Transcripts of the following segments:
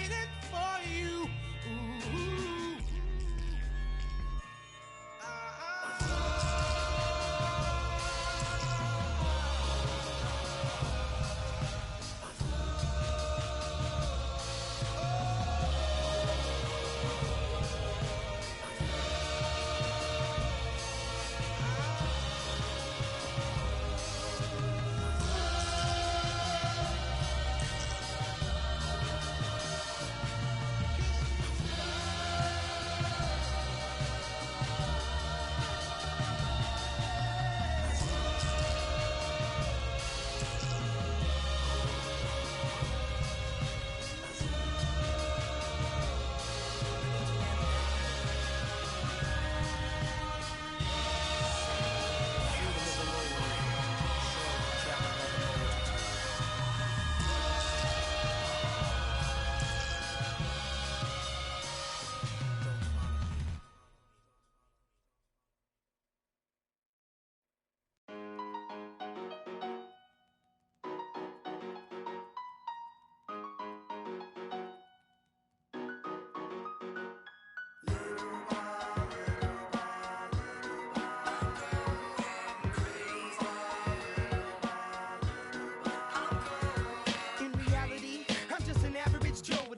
waiting for you. Ooh.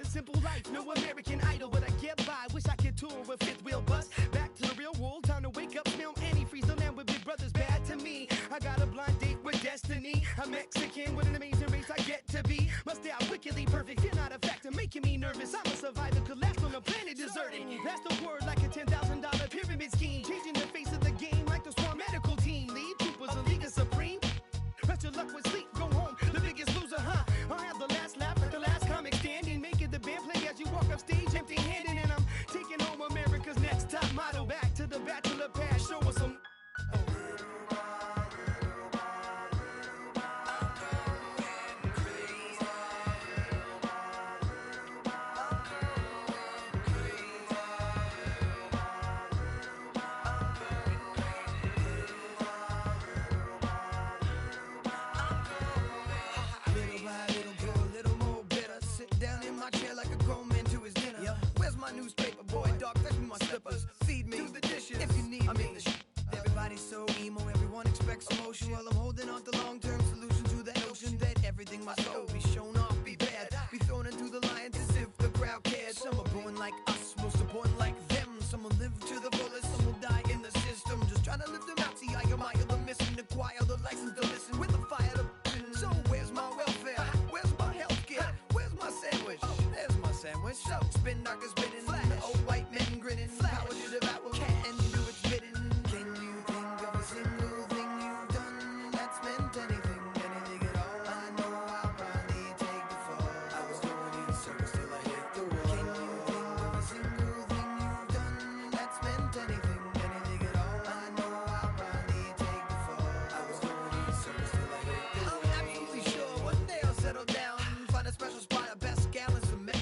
Simple life, no American Idol, but I get by. Wish I could tour with fifth wheel bus. Back to the real world, time to wake up, smell antifreeze. The land with big brothers bad to me. I got a blind date with destiny. I'm Mexican with an amazing race I get to be. Must stay out wickedly perfect. You're not a factor, making me nervous. I'm a survivor, collapsed on a planet deserted. That's the word, like a $10,000 pyramid scheme. Changing the face of the game like the Swarm medical team. Lead troopers, a league is supreme. Rest your luck with sleep, go home, the biggest loser, huh? I'll have the last lap at the last comic standing. Make it the band play as you walk up stage empty-handed. And I'm taking home America's next top model. Back to the bachelor pad, show us some. Newspaper boy, dog, fetch me my slippers. Feed me, do the dishes if you need me. Everybody's so emo, everyone expects emotion. While I'm holding on to long-term solution to that notion that everything must go be shown off, be bad, be thrown into the lions as if the crowd cared. Some are born like us, most are born like them. Some will live to the fullest, some will die in the system. Just trying to live them out, see I admire the missing, acquire the license to listen with the fire to. So where's my welfare? Where's my healthcare? Where's my sandwich? There's my sandwich. So spin knockers spinning. Old white men grinning, power to devour, and do its bidding. Can you think of a single thing you've done that's meant anything, anything at all? I know I'll probably take the fall. I was going in circles till I hit the wall. Can you think of a single thing you've done that's meant anything, anything at all? I know I'll probably take the fall. I was going in circles till I hit the wall. I'm absolutely sure one day I'll settle down, find a special spot, a best gallons of milk.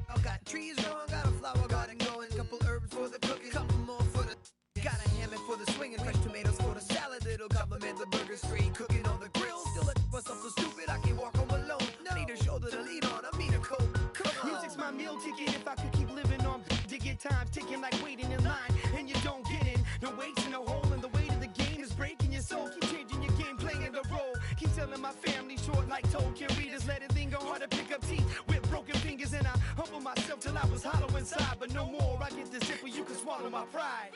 I've got trees growing, got a flower garden going, couple herbs for the cooking, couple more for the. Got a hammock for the swinging, fresh tomatoes for the salad. It'll compliment the burger, straight cooking on the grill. Still let myself so stupid I can't walk home alone. No. Need a shoulder to lean on, I mean a coat. Music's my meal ticket. If I could keep living on to get times ticking like waiting in line, and you don't get in. No weights in no hole, and the weight of the game is breaking your soul. Keep changing your game, playing the role. Keep telling my family short like Tolkien readers. Let it linger hard to pick up teeth with broken fingers, and I humble myself till I was hollow inside. But no more, I get this simple, you can swallow my pride.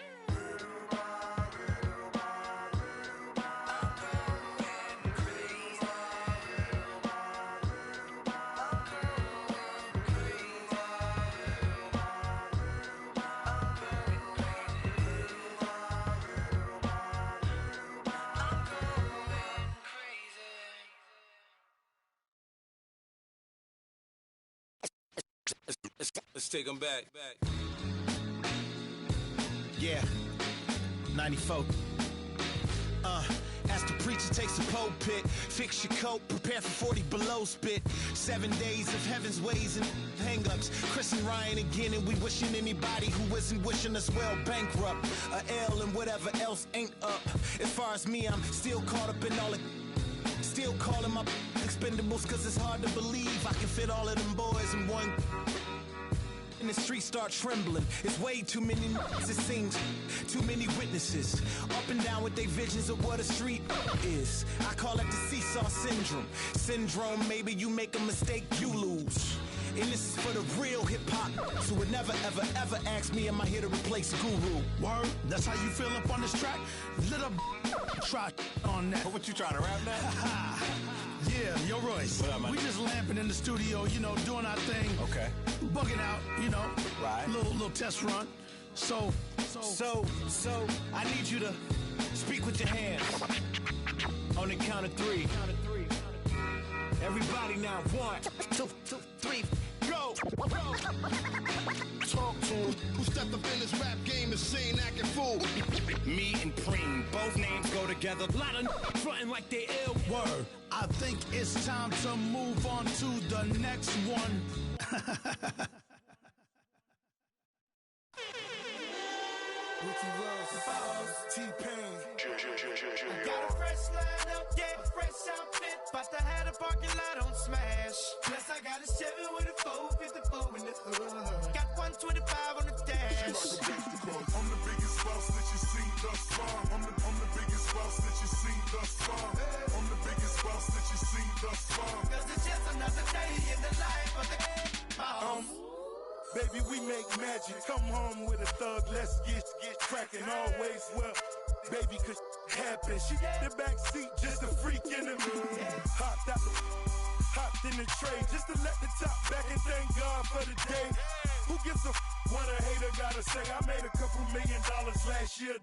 Let's take them back. Yeah, 94. As the preacher takes a pulpit, fix your coat, prepare for 40 below spit. 7 days of heaven's ways and hang-ups. Chris and Ryan again, and we wishing anybody who isn't wishing us well bankrupt. A L and whatever else ain't up. As far as me, I'm still caught up in all the. Still calling my expendables, cause it's hard to believe I can fit all of them boys in one. the streets start trembling. It's way too many it seems. Too many witnesses. Up and down with their visions of what a street is. I call it the seesaw syndrome. Syndrome, maybe you make a mistake, you lose. And this is for the real hip-hop, so would never, ever, ever ask me, am I here to replace Guru? Word, that's how you feel up on this track? Little try on that. What you trying to rap now? Yeah, yo, Royce. What up, man? We just lamping in the studio, you know, doing our thing. Okay. Bugging out, you know. Right. Little test run. So, I need you to speak with your hands. On the count of three. Everybody now, 1, 2, 3, go! talk to him. Who stepped up in this rap game and saying acting fool? Me and Preem, both names go together. Lot of frontin' like they ill. Word. I think it's time to move on to the next one. Ricky Ross, T-Pain. Got a fresh line up, yeah, fresh outfit. About to have the parking lot on smash. Plus I got a 7 with a 454 in the hood. Got 125 on the dash. I'm the biggest boss that you seen thus far. I'm the biggest boss that you seen thus far. I'm the biggest boss that you seen thus far. Cause it's just another day in the life of the boss. Baby, we make magic. Come home with a thug, let's get cracking. Always well, baby, cause happen. She got the back seat, just a freak in the mood. Hopped in the tray, just to let the top back and thank God for the day. Who gives a what a hater gotta say? I made a couple $1 million last year.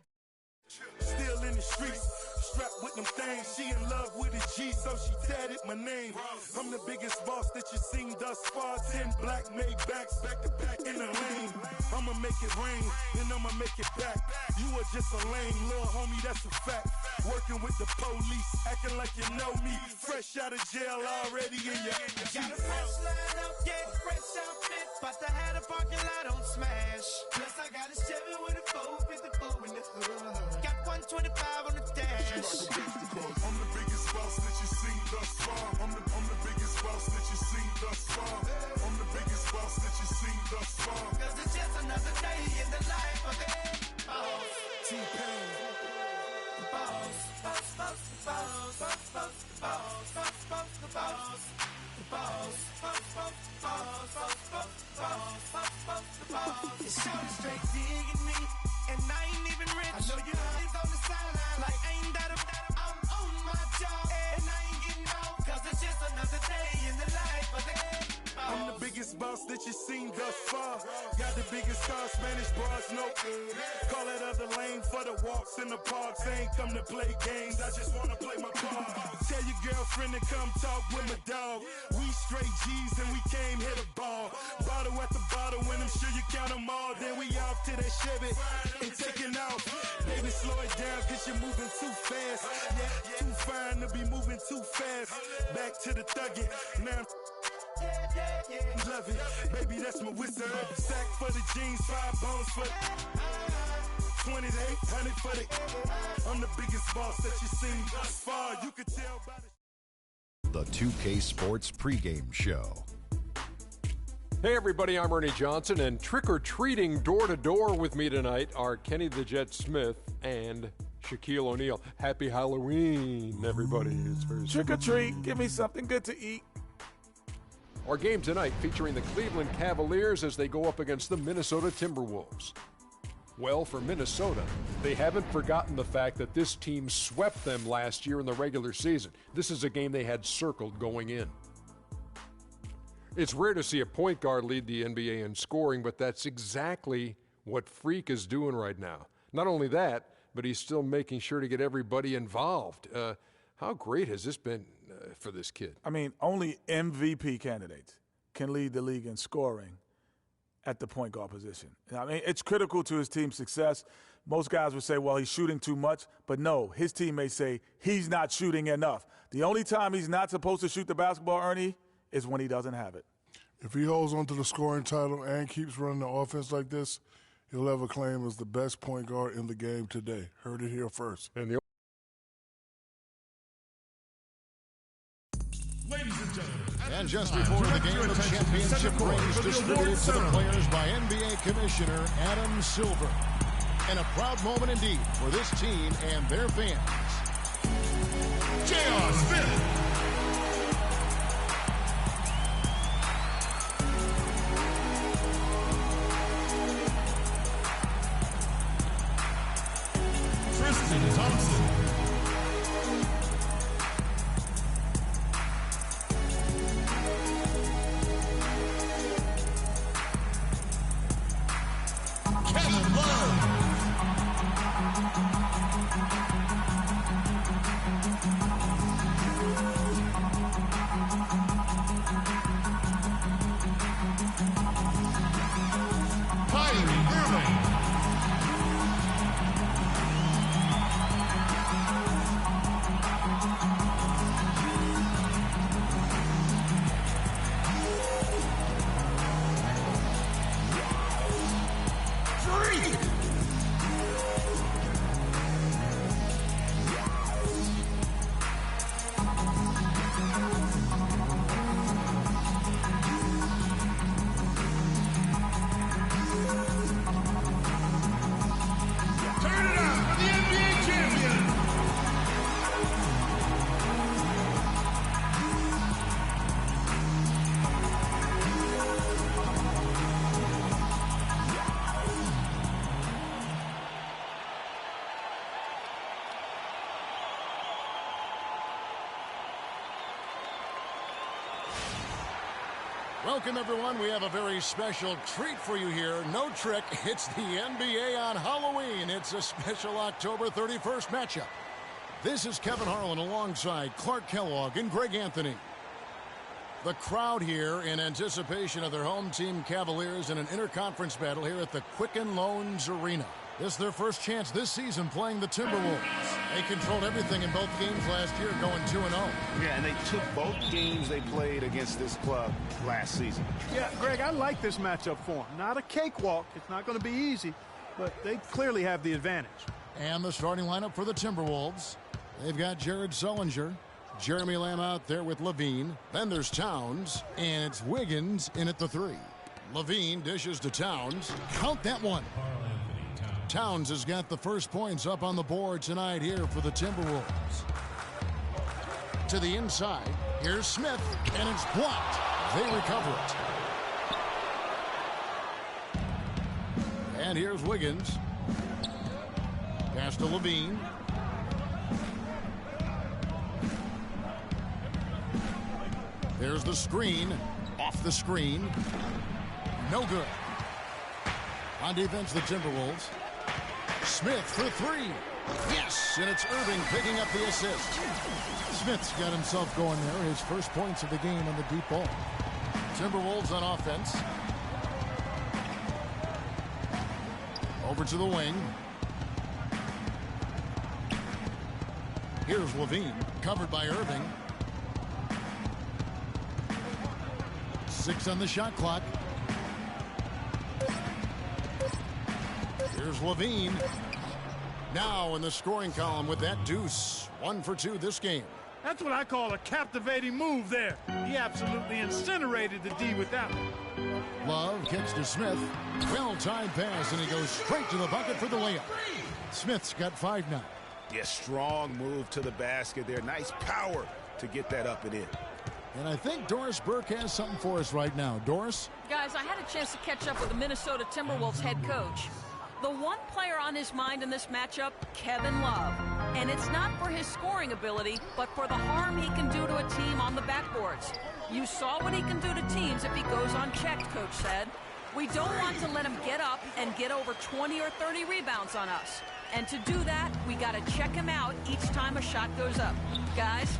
Still in the streets, strapped with them things. She in love with a G, so she tatted my name. I'm the biggest boss that you seen thus far. 10 black made backs, back to back in the lane. I'ma make it rain, and I'ma make it back. You are just a lame little homie, that's a fact. Working with the police, acting like you know me. Fresh out of jail already in your Got a fresh line up, yeah, fresh outfit. About to have the parking lot on smash. Plus I got a 7 with a 454 in the hood. Got 125 on the dash. I'm the biggest boss that you seen thus far. I'm the biggest boss that you seen thus far. I'm the biggest boss that you seen thus far. Cause it's just another day in the life of the boss. T-Pain. Boss, boss, boss, boss, boss, boss, boss, boss, boss, the boss. The boss, boss, boss, boss, boss, boss, boss, boss, boss, the boss. It's shouting straight digging me, and I ain't even rich. I know you always on the sideline, like ain't that a I'm on my job, and I ain't getting old, cause it's just another day in the life of the boss. I'm the biggest boss that you seen thus far. Got the biggest car, Spanish bras, no. Call that other lane for the walks in the parks. I ain't come to play games, I just wanna play my part. Tell your girlfriend to come talk with my dog. We straight G's and we came hit a ball. Bottle at the bottle, when I'm sure you count them all. Then we off to that Chevy and taking off. Baby, slow it down cause you're moving too fast. Yeah, too fine to be moving too fast. Back to the thuggin', now love it, baby, that's my whistle. Sack for the jeans, 5 bones for the 20 to 800 for the. I'm the biggest boss that you seen thus far. You could tell by the 2K Sports pregame show. Hey everybody, I'm Ernie Johnson, and trick-or-treating door-to-door with me tonight are Kenny the Jet Smith and Shaquille O'Neal. Happy Halloween, everybody. It's very Trick or treat, give me something good to eat. Our game tonight featuring the Cleveland Cavaliers as they go up against the Minnesota Timberwolves. Well, for Minnesota, they haven't forgotten the fact that this team swept them last year in the regular season. This is a game they had circled going in. It's rare to see a point guard lead the NBA in scoring, but that's exactly what Freak is doing right now. Not only that, but he's still making sure to get everybody involved. How great has this been for this kid? I mean, only MVP candidates can lead the league in scoring at the point guard position. I mean, it's critical to his team's success. Most guys would say, well, he's shooting too much. But no, his teammates say he's not shooting enough. The only time he's not supposed to shoot the basketball, Ernie, is when he doesn't have it. If he holds on to the scoring title and keeps running the offense like this, he'll have a claim as the best point guard in the game today. Heard it here first. And Ladies and gentlemen. And And just before the game, the championship ring is distributed to the players by NBA Commissioner Adam Silver. And a proud moment indeed for this team and their fans. J.R. Smith. Tristan Thompson. Kevin Love. Kyrie Irving. Freak. Turn it up for the NBA champion. Welcome, everyone. We have a very special treat for you here. No trick. It's the NBA on Halloween. It's a special October 31st matchup. This is Kevin Harlan alongside Clark Kellogg and Greg Anthony. The crowd here in anticipation of their home team Cavaliers in an interconference battle here at the Quicken Loans Arena. This is their first chance this season playing the Timberwolves. They controlled everything in both games last year, going 2-0. Yeah, and they took both games they played against this club last season. Yeah, Greg, I like this matchup for them. Not a cakewalk. It's not going to be easy, but they clearly have the advantage. And the starting lineup for the Timberwolves. They've got Jared Sullinger, Jeremy Lamb out there with Levine. Then there's Towns, and it's Wiggins in at the 3. Levine dishes to Towns. Count that one. Towns has got the first points up on the board tonight here for the Timberwolves. To the inside, here's Smith, and it's blocked. They recover it. And here's Wiggins. Pass to Levine. There's the screen. Off the screen. No good. On defense, the Timberwolves. Smith for 3. Yes, and it's Irving picking up the assist. Smith's got himself going there. His first points of the game on the deep ball. Timberwolves on offense. Over to the wing. Here's Levine, covered by Irving. 6 on the shot clock. Here's Levine. Now in the scoring column with that deuce. 1 for 2 this game. That's what I call a captivating move there. He absolutely incinerated the D with that one. Love kicks to Smith. Well-timed pass, and he goes straight to the bucket for the layup. Smith's got 5 now. Yeah, strong move to the basket there. Nice power to get that up and in. And I think Doris Burke has something for us right now. Doris? Guys, I had a chance to catch up with the Minnesota Timberwolves head coach. The one player on his mind in this matchup, Kevin Love. And it's not for his scoring ability, but for the harm he can do to a team on the backboards. You saw what he can do to teams if he goes unchecked, Coach said. We don't want to let him get up and get over 20 or 30 rebounds on us. And to do that, we got to check him out each time a shot goes up. Guys,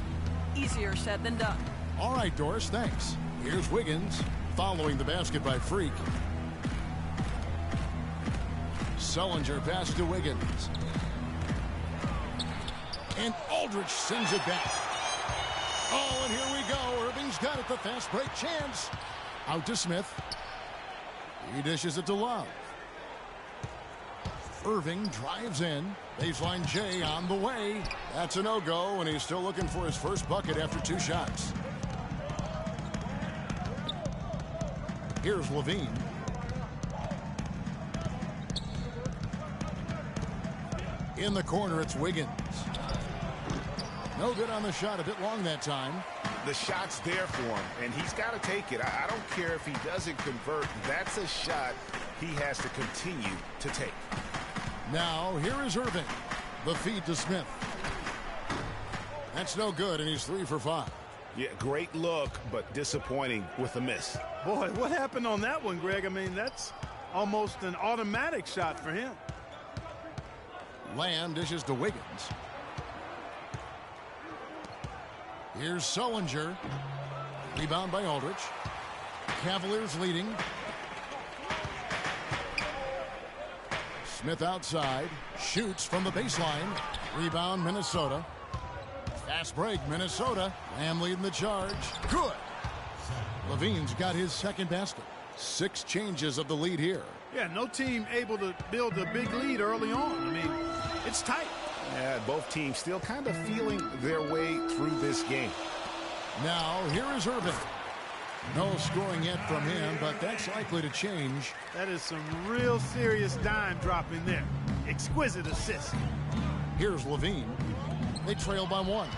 easier said than done. All right, Doris, thanks. Here's Wiggins, following the basket by Freak. Sullinger pass to Wiggins. And Aldridge sends it back. Oh, and here we go. Irving's got it, the fast break chance. Out to Smith. He dishes it to Love. Irving drives in. Baseline J on the way. That's a no-go, and he's still looking for his first bucket after 2 shots. Here's Levine. In the corner, it's Wiggins. No good on the shot. A bit long that time. The shot's there for him, and he's got to take it. I don't care if he doesn't convert. That's a shot he has to continue to take. Now, here is Irving. The feed to Smith. That's no good, and he's 3 for 5. Yeah, great look, but disappointing with a miss. Boy, what happened on that one, Greg? I mean, that's almost an automatic shot for him. Lamb dishes to Wiggins. Here's Sullinger. Rebound by Aldridge. Cavaliers leading. Smith outside. Shoots from the baseline. Rebound Minnesota. Fast break Minnesota. Lamb leading the charge. Good. Levine's got his second basket. 6 changes of the lead here. Yeah, no team able to build a big lead early on. I mean, it's tight. Yeah, both teams still kind of feeling their way through this game. Now, here is Irving. No scoring yet from him, but that's likely to change. That is some real serious dime dropping there. Exquisite assist. Here's Levine. They trail by 1.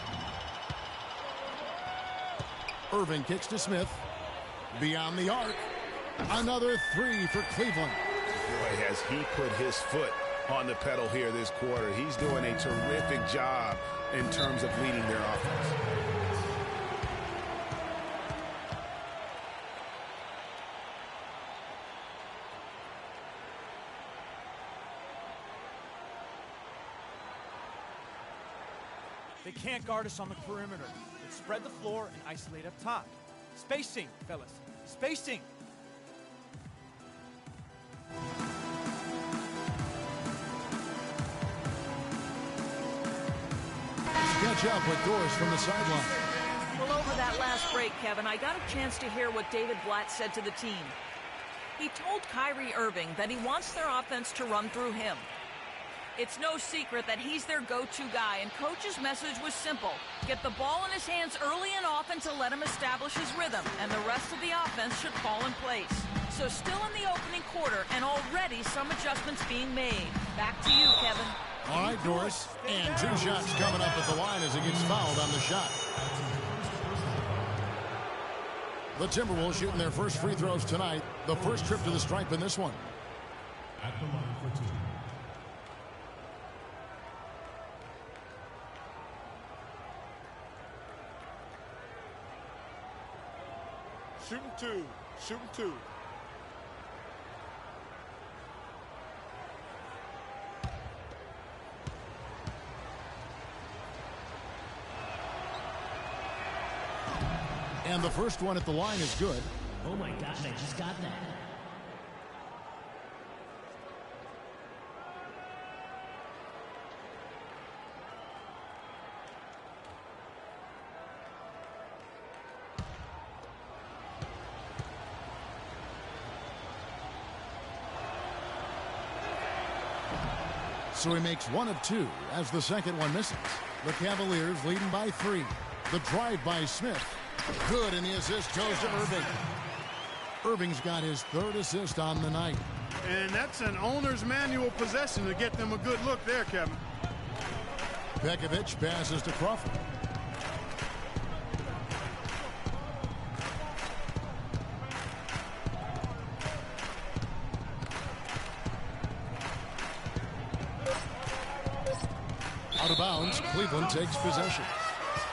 Irving kicks to Smith. Beyond the arc. Another 3 for Cleveland. Boy, has he put his foot on the pedal here this quarter. He's doing a terrific job in terms of leading their offense. They can't guard us on the perimeter. Let's spread the floor and isolate up top. Spacing, fellas. Spacing. Catch up with Doris from the sideline. Well, over that last break, Kevin, I got a chance to hear what David Blatt said to the team. He told Kyrie Irving that he wants their offense to run through him. It's no secret that he's their go-to guy, and Coach's message was simple. Get the ball in his hands early and often to let him establish his rhythm, and the rest of the offense should fall in place. So still in the opening quarter, and already some adjustments being made. Back to you, Kevin. All right, Doris. And 2 shots coming up at the line as he gets fouled on the shot. The Timberwolves shooting their first free throws tonight. The first trip to the stripe in this one. At the line for 2. Shooting 2. Shooting 2. And the first one at the line is good. Oh my gosh, I just got that. So he makes 1 of 2 as the second one misses. The Cavaliers leading by 3. The drive by Smith. Good, and the assist goes to Irving. Irving's got his 3rd assist on the night. And that's an owner's manual possession to get them a good look there, Kevin. Pekovic passes to Crawford. Out of bounds, Cleveland takes possession.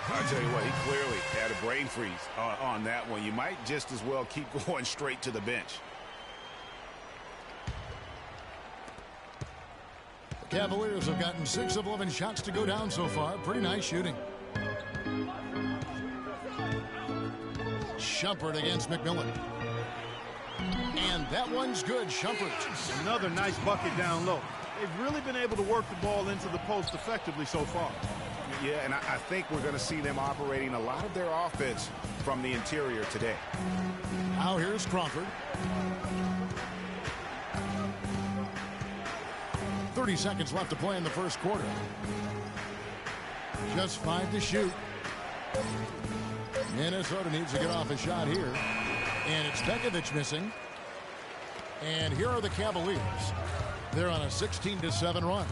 I tell you what, he clearly had a brain freeze on that one. You might just as well keep going straight to the bench. The Cavaliers have gotten 6 of 11 shots to go down so far. Pretty nice shooting. Shumpert against McMillan. And that one's good. Shumpert. Another nice bucket down low. They've really been able to work the ball into the post effectively so far. Yeah, and I think we're going to see them operating a lot of their offense from the interior today. Now here's Crawford. 30 seconds left to play in the first quarter. Just 5 to shoot. Minnesota needs to get off a shot here. And it's Pekovic missing. And here are the Cavaliers. They're on a 16-7 run.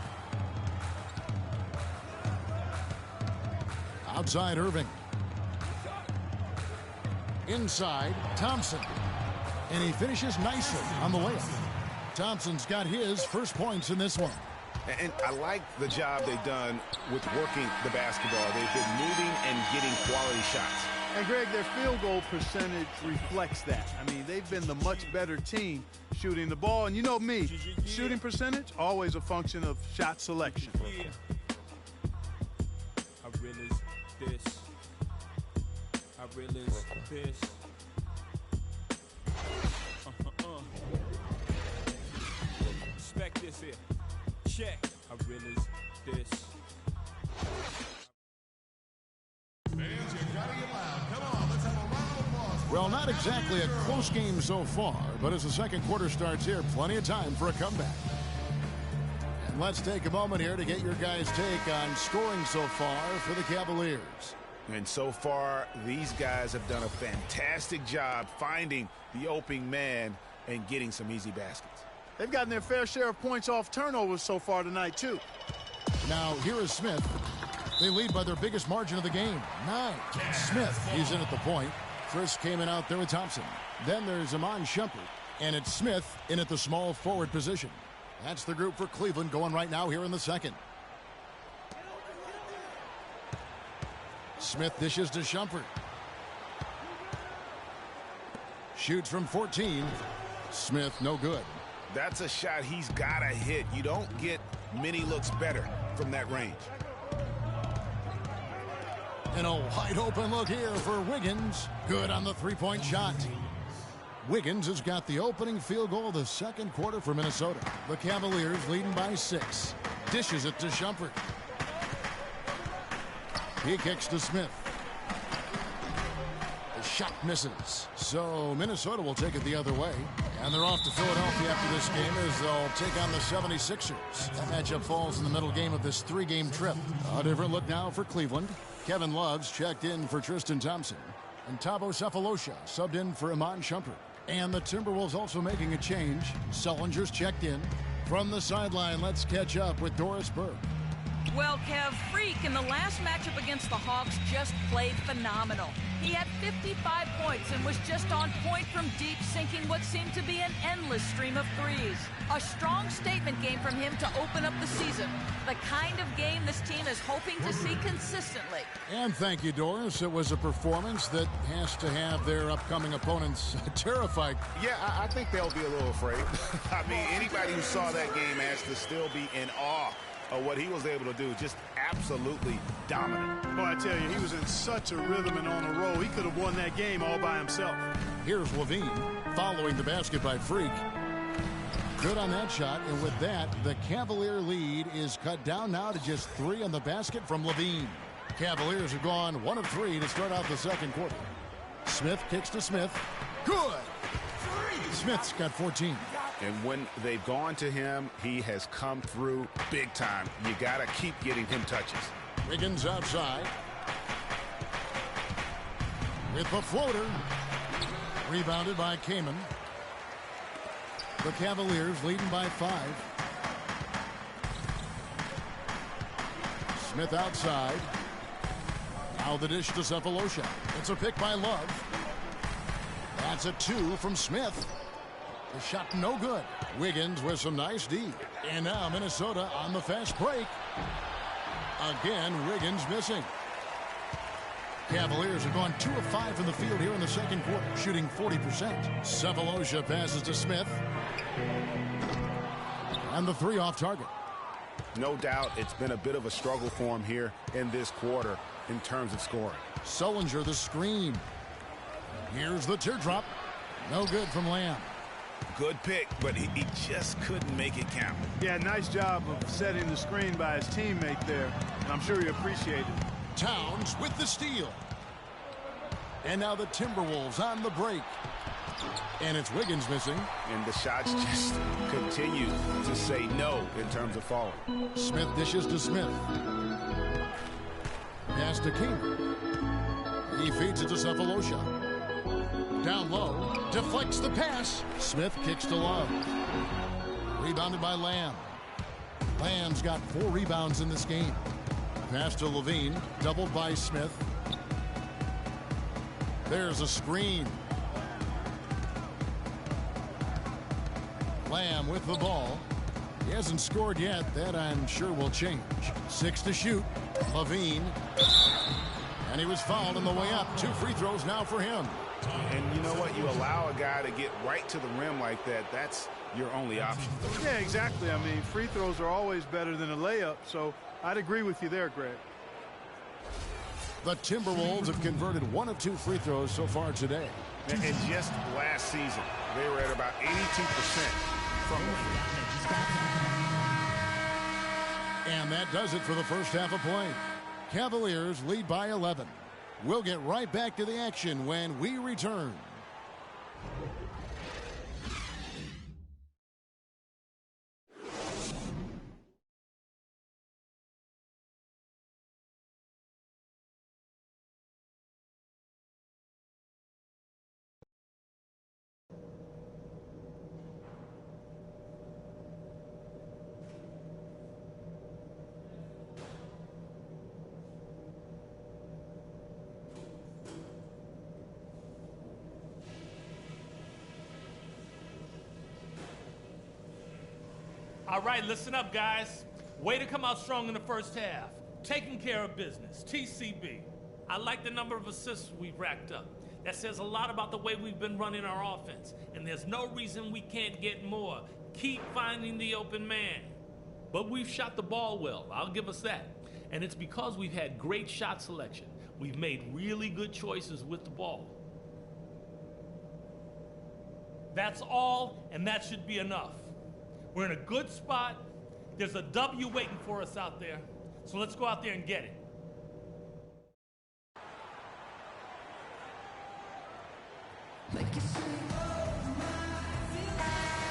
Outside Irving. Inside Thompson. And he finishes nicely on the layup. Thompson's got his first points in this one. And I like the job they've done with working the basketball. They've been moving and getting quality shots. And, Greg, their field goal percentage reflects that. I mean, they've been the much better team shooting the ball. And you know me, shooting percentage, always a function of shot selection. I realize this. I realize this. Respect this here. Check. I realize this. Well, not exactly a close game so far, but as the second quarter starts here, plenty of time for a comeback. And let's take a moment here to get your guys' take on scoring so far for the Cavaliers. And so far, these guys have done a fantastic job finding the opening man and getting some easy baskets. They've gotten their fair share of points off turnovers so far tonight, too. Now, here is Smith. They lead by their biggest margin of the game, 9. Smith, he's in at the point. Chris came in out there with Thompson. Then there's Iman Shumpert, and it's Smith in at the small forward position. That's the group for Cleveland going right now here in the second. Smith dishes to Shumpert. Shoots from 14. Smith, no good. That's a shot he's got to hit. You don't get many looks better from that range. And a wide open look here for Wiggins. Good on the three-point shot. Wiggins has got the opening field goal of the second quarter for Minnesota. The Cavaliers leading by 6. Dishes it to Shumpert. He kicks to Smith. The shot misses. So Minnesota will take it the other way. And they're off to Philadelphia after this game as they'll take on the 76ers. That matchup falls in the middle game of this 3-game trip. A different look now for Cleveland. Kevin Love's checked in for Tristan Thompson. And Thabo Sefolosha subbed in for Iman Shumpert. And the Timberwolves also making a change. Sullinger's checked in. From the sideline, let's catch up with Doris Burke. Well, Kev, Freak in the last matchup against the Hawks just played phenomenal. He had 55 points and was just on point from deep, sinking what seemed to be an endless stream of threes. A strong statement game from him to open up the season. The kind of game this team is hoping to see consistently. And thank you, Doris. It was a performance that has to have their upcoming opponents terrified. Yeah, I think they'll be a little afraid. I mean, anybody who saw that game has to still be in awe of what he was able to do. Just absolutely dominant. Boy, I tell you, he was in such a rhythm and on a roll. He could have won that game all by himself. Here's Levine following the basket by Freak. Good on that shot, and with that, the Cavalier lead is cut down now to just 3 on the basket from Levine. Cavaliers have gone 1 of 3 to start out the second quarter. Smith kicks to Smith. Good! Smith's got 14. And when they've gone to him, he has come through big time. You got to keep getting him touches. Wiggins outside. With the floater. Rebounded by Kaman. The Cavaliers leading by 5. Smith outside. Now the dish to Sefolosha. It's a pick by Love. That's a 2 from Smith. The shot no good. Wiggins with some nice D. And now Minnesota on the fast break. Again, Wiggins missing. Cavaliers have gone 2 of 5 from the field here in the second quarter, shooting 40%. Sefolosha passes to Smith. And the 3 off target. No doubt it's been a bit of a struggle for him here in this quarter in terms of scoring. Sullinger the screen. Here's the teardrop. No good from Lamb. Good pick, but he just couldn't make it count. Yeah, nice job of setting the screen by his teammate there, and I'm sure he appreciated it. Towns with the steal. And now the Timberwolves on the break. And it's Wiggins missing. And the shots just continue to say no in terms of falling. Smith dishes to Smith. Pass to King. He feeds it to Sefolosha. Down low, deflects the pass. Smith kicks to Love. Rebounded by Lamb. Lamb's got 4 rebounds in this game. Pass to Levine, doubled by Smith. There's a screen. Lamb with the ball. He hasn't scored yet. That I'm sure will change. 6 to shoot. Levine. And he was fouled on the way up. 2 free throws now for him. And you know what? You allow a guy to get right to the rim like that. That's your only option. Yeah, exactly. I mean, free throws are always better than a layup. So I'd agree with you there, Greg. The Timberwolves have converted 1 of 2 free throws so far today. And just last season, they were at about 82% from the field. And that does it for the first half of play. Cavaliers lead by 11. We'll get right back to the action when we return. All right, listen up, guys. Way to come out strong in the first half. Taking care of business, TCB. I like the number of assists we've racked up. That says a lot about the way we've been running our offense, and there's no reason we can't get more. Keep finding the open man. But we've shot the ball well, I'll give us that. And it's because we've had great shot selection. We've made really good choices with the ball. That's all, and that should be enough. We're in a good spot. There's a W waiting for us out there. So let's go out there and get it.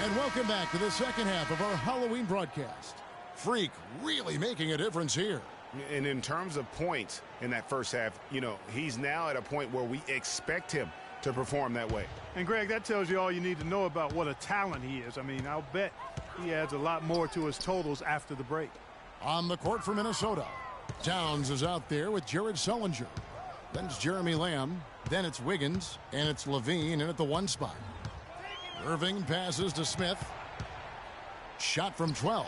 And welcome back to the second half of our Halloween broadcast. Freak really making a difference here. And in terms of points in that first half, you know, he's now at a point where we expect him to perform that way. And, Greg, that tells you all you need to know about what a talent he is. I mean, I'll bet he adds a lot more to his totals after the break. On the court for Minnesota, Towns is out there with Jared Sullinger. Then it's Jeremy Lamb. Then it's Wiggins. And it's Levine in at the 1 spot. Irving passes to Smith. Shot from 12.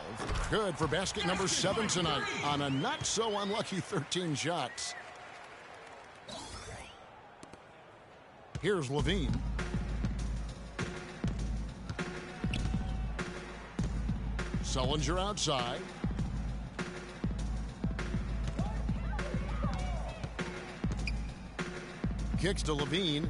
Good for basket number 7 tonight on a not-so-unlucky 13 shots. Here's Levine. Sullinger outside. Kicks to Levine.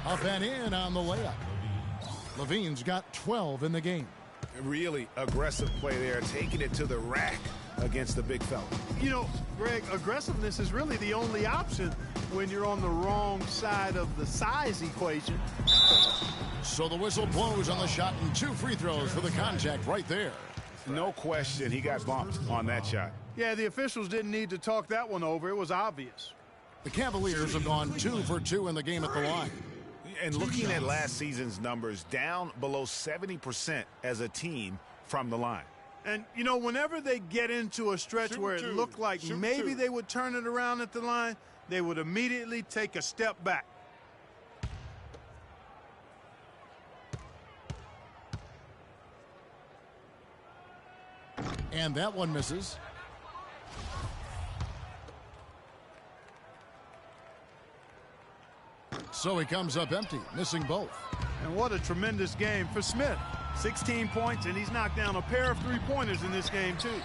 Up and in on the layup. Levine's got 12 in the game. Really aggressive play there, taking it to the rack against the big fella. You know, Greg, aggressiveness is really the only option when you're on the wrong side of the size equation. So the whistle blows on the shot and 2 free throws for the contact right there. No question, he got bumped on that shot. Yeah, the officials didn't need to talk that one over. It was obvious. The Cavaliers have gone 2 for 2 in the game at the line. And looking at last season's numbers, down below 70% as a team from the line. And, you know, whenever they get into a stretch where it looked like maybe they would turn it around at the line, they would immediately take a step back. And that one misses. So he comes up empty, missing both. And what a tremendous game for Smith. 16 points, and he's knocked down a pair of three-pointers in this game, too.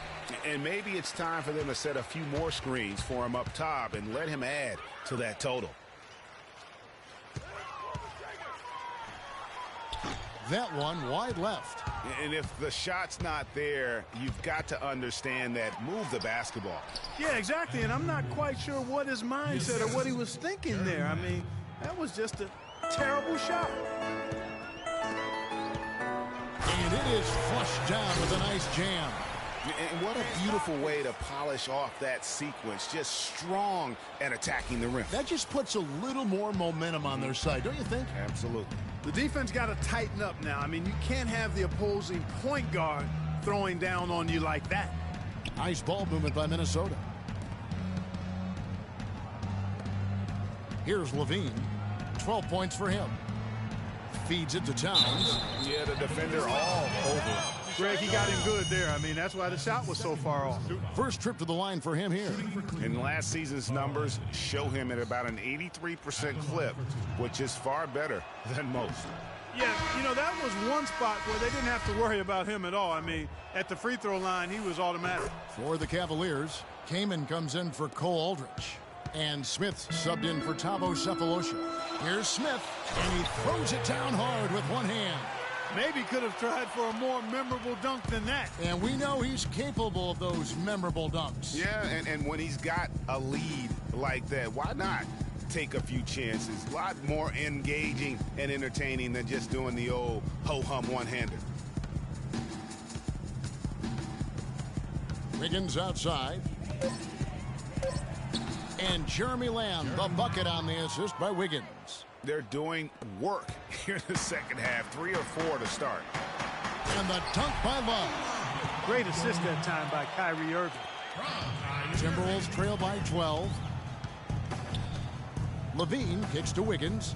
And maybe it's time for them to set a few more screens for him up top and let him add to that total. That one wide left. And if the shot's not there, you've got to understand that. Move the basketball. Yeah, exactly, and I'm not quite sure what his mindset or what he was thinking there. I mean, that was just a terrible shot. And it is flushed down with a nice jam. And what a beautiful way to polish off that sequence. Just strong at attacking the rim. That just puts a little more momentum on their side, don't you think? Absolutely. The defense got to tighten up now. I mean, you can't have the opposing point guard throwing down on you like that. Nice ball movement by Minnesota. Here's Levine. 12 points for him. Feeds it to Towns. Yeah, the defender all over. Greg, he got him good there. I mean, that's why the shot was so far off. First trip to the line for him here. And last season's numbers show him at about an 83% clip, which is far better than most. Yeah, you know, that was one spot where they didn't have to worry about him at all. I mean, at the free throw line, he was automatic. For the Cavaliers, Kaman comes in for Cole Aldrich. And Smith subbed in for Tavo Cephalosha. Here's Smith, and he throws it down hard with one hand. Maybe could have tried for a more memorable dunk than that. And we know he's capable of those memorable dunks. Yeah, and when he's got a lead like that, why not take a few chances? A lot more engaging and entertaining than just doing the old ho-hum one-hander. Wiggins outside. And Jeremy Lamb, the bucket on the assist by Wiggins. They're doing work here in the second half. 3 or 4 to start. And the dunk by Love. Great assist that time by Kyrie Irving. Timberwolves trail by 12. Levine kicks to Wiggins.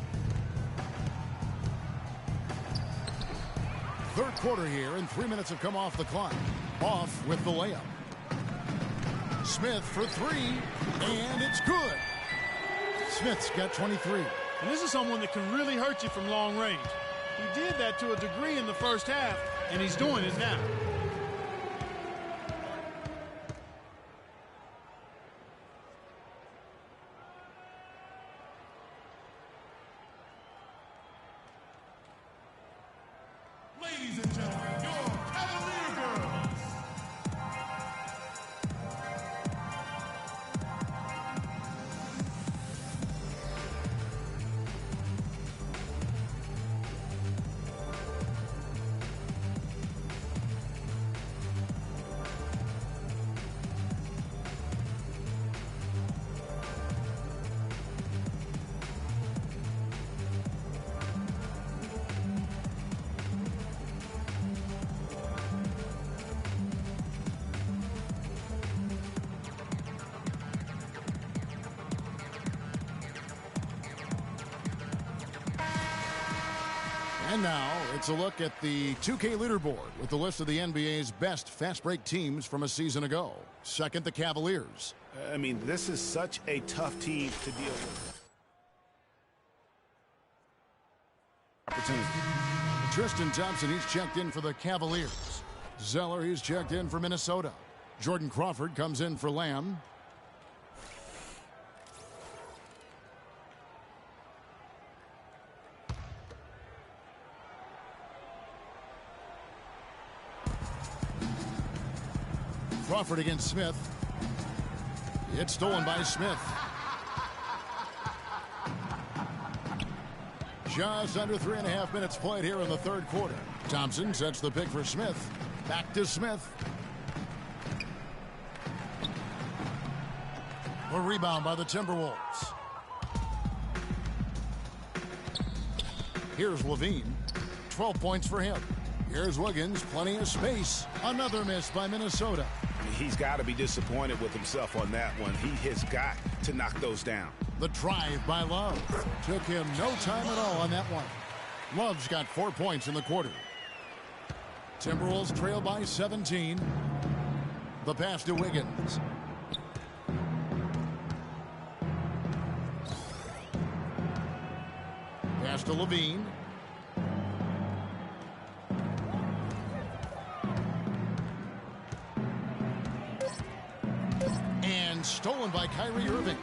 Third quarter here, and 3 minutes have come off the clock. Off with the layup. Smith for 3, and it's good. Smith's got 23. And this is someone that can really hurt you from long range. He did that to a degree in the first half, and he's doing it now. Ladies and gentlemen, your Cavalier girls. And now it's a look at the 2K leaderboard with the list of the NBA's best fast break teams from a season ago. Second, the Cavaliers. I mean, this is such a tough team to deal with. Opportunity. Tristan Thompson, he's checked in for the Cavaliers. Zeller, he's checked in for Minnesota. Jordan Crawford comes in for Lamb. Crawford against Smith. It's stolen by Smith. Just under 3.5 minutes played here in the third quarter. Thompson sets the pick for Smith. Back to Smith. A rebound by the Timberwolves. Here's Levine. 12 points for him. Here's Wiggins, plenty of space. Another miss by Minnesota. He's got to be disappointed with himself on that one. He has got to knock those down. The drive by Love. Took him no time at all on that one. Love's got 4 points in the quarter. Timberwolves trail by 17. The pass to Wiggins. to Levine. And stolen by Kyrie Irving.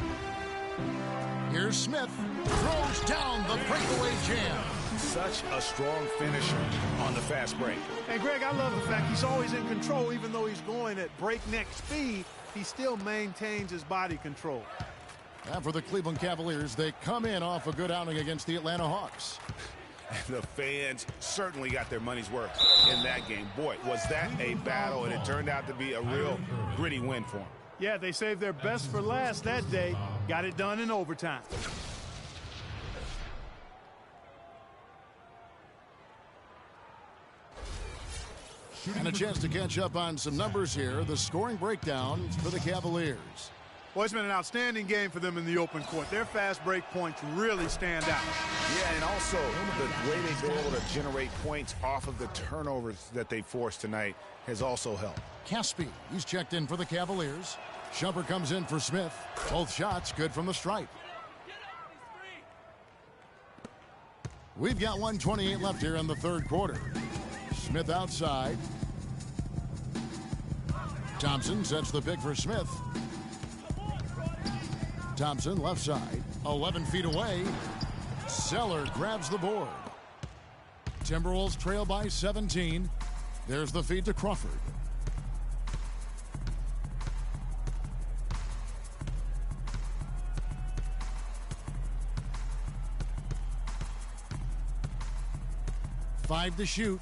Here's Smith. Throws down the breakaway jam. Such a strong finisher on the fast break. And Greg, I love the fact he's always in control. Even though he's going at breakneck speed, he still maintains his body control. And for the Cleveland Cavaliers, they come in off a good outing against the Atlanta Hawks. The fans certainly got their money's worth in that game. Boy, was that a battle, and it turned out to be a real gritty win for them. Yeah, they saved their best for last that day. Got it done in overtime. And a chance to catch up on some numbers here. The scoring breakdown for the Cavaliers. Well, it's been an outstanding game for them in the open court. Their fast break points really stand out. Yeah, and also the way they've been able to generate points off of the turnovers that they forced tonight has also helped. Caspi, he's checked in for the Cavaliers. Shumpert comes in for Smith. Both shots good from the stripe. We've got 1:28 left here in the third quarter. Smith outside. Thompson sets the pick for Smith. Thompson left side, 11 feet away. Zeller grabs the board. Timberwolves trail by 17. There's the feed to Crawford. Five to shoot.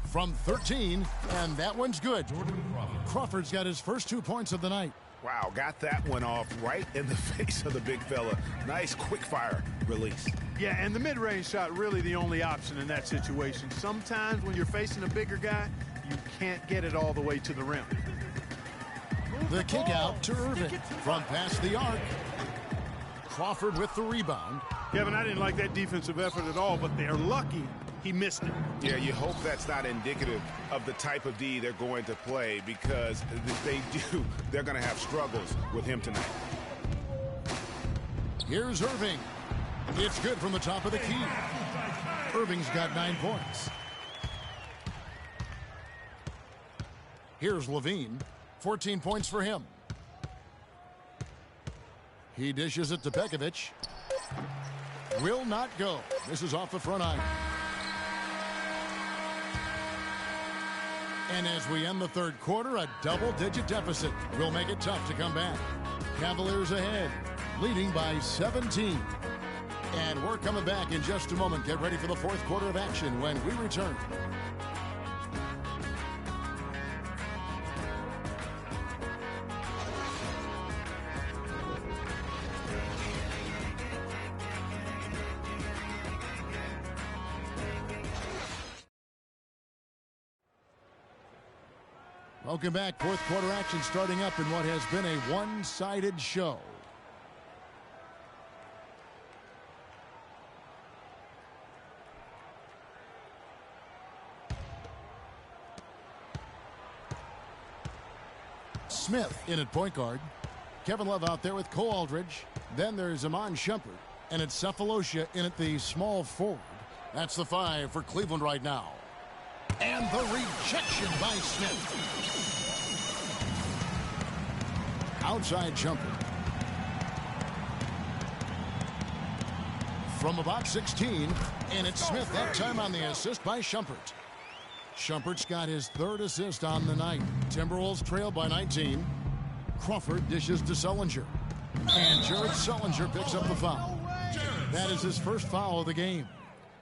From 13, and that one's good. Crawford's got his first 2 points of the night. Wow, got that one off right in the face of the big fella. Nice quick fire release. Yeah, and the mid-range shot really the only option in that situation. Sometimes when you're facing a bigger guy, you can't get it all the way to the rim. The kick out to Irving from past the arc. Crawford with the rebound. Kevin, I didn't like that defensive effort at all, but they're lucky he missed it. Yeah, you hope that's not indicative of the type of D they're going to play, because if they do, they're going to have struggles with him tonight. Here's Irving. It's good from the top of the key. Irving's got 9 points. Here's Levine. 14 points for him. He dishes it to Pekovic. Will not go. This is off the front iron. And as we end the third quarter, a double-digit deficit will make it tough to come back. Cavaliers ahead, leading by 17. And we're coming back in just a moment. Get ready for the fourth quarter of action when we return. Welcome back. Fourth quarter action starting up in what has been a one-sided show. Smith in at point guard. Kevin Love out there with Cole Aldridge. Then there's Iman Shumpert. And it's Cephalosha in at the small forward. That's the 5 for Cleveland right now. And the rejection by Smith. Outside Shumpert. From about 16. And it's Smith that time on the assist by Shumpert. Shumpert's got his third assist on the night. Timberwolves trail by 19. Crawford dishes to Sullinger. And Jared Sullinger picks up the foul. That is his first foul of the game.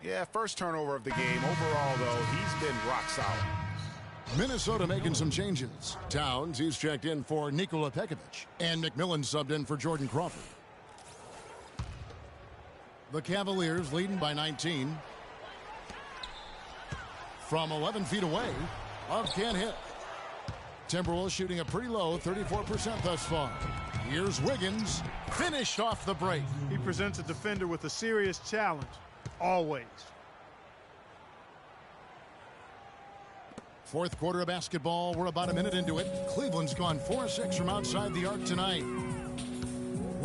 Yeah, first turnover of the game. Overall, though, he's been rock solid. Minnesota making some changes. Towns, he's checked in for Nikola Pekovic. And McMillan subbed in for Jordan Crawford. The Cavaliers leading by 19. From 11 feet away, Love can't hit. Timberwolves shooting a pretty low 34% thus far. Here's Wiggins, finished off the break. He presents a defender with a serious challenge, always. Fourth quarter of basketball, we're about a minute into it. Cleveland's gone 4-6 from outside the arc tonight.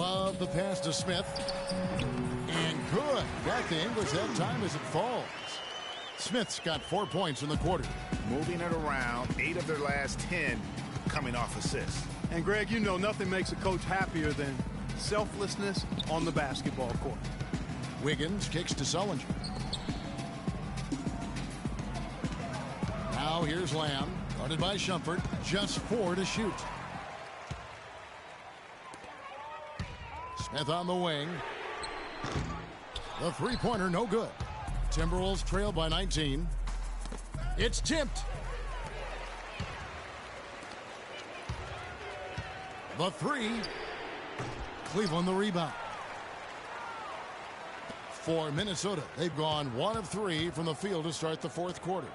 Love the pass to Smith. And good. Got the English that time as it falls. Smith's got 4 points in the quarter. Moving it around, 8 of their last 10 coming off assists. And Greg, you know nothing makes a coach happier than selflessness on the basketball court. Wiggins kicks to Sullinger. Now here's Lamb, guarded by Shumpert. Just 4 to shoot. Smith on the wing. The three-pointer, no good. Timberwolves trail by 19. It's tipped. The three. Cleveland the rebound. For Minnesota, they've gone 1 of 3 from the field to start the fourth quarter.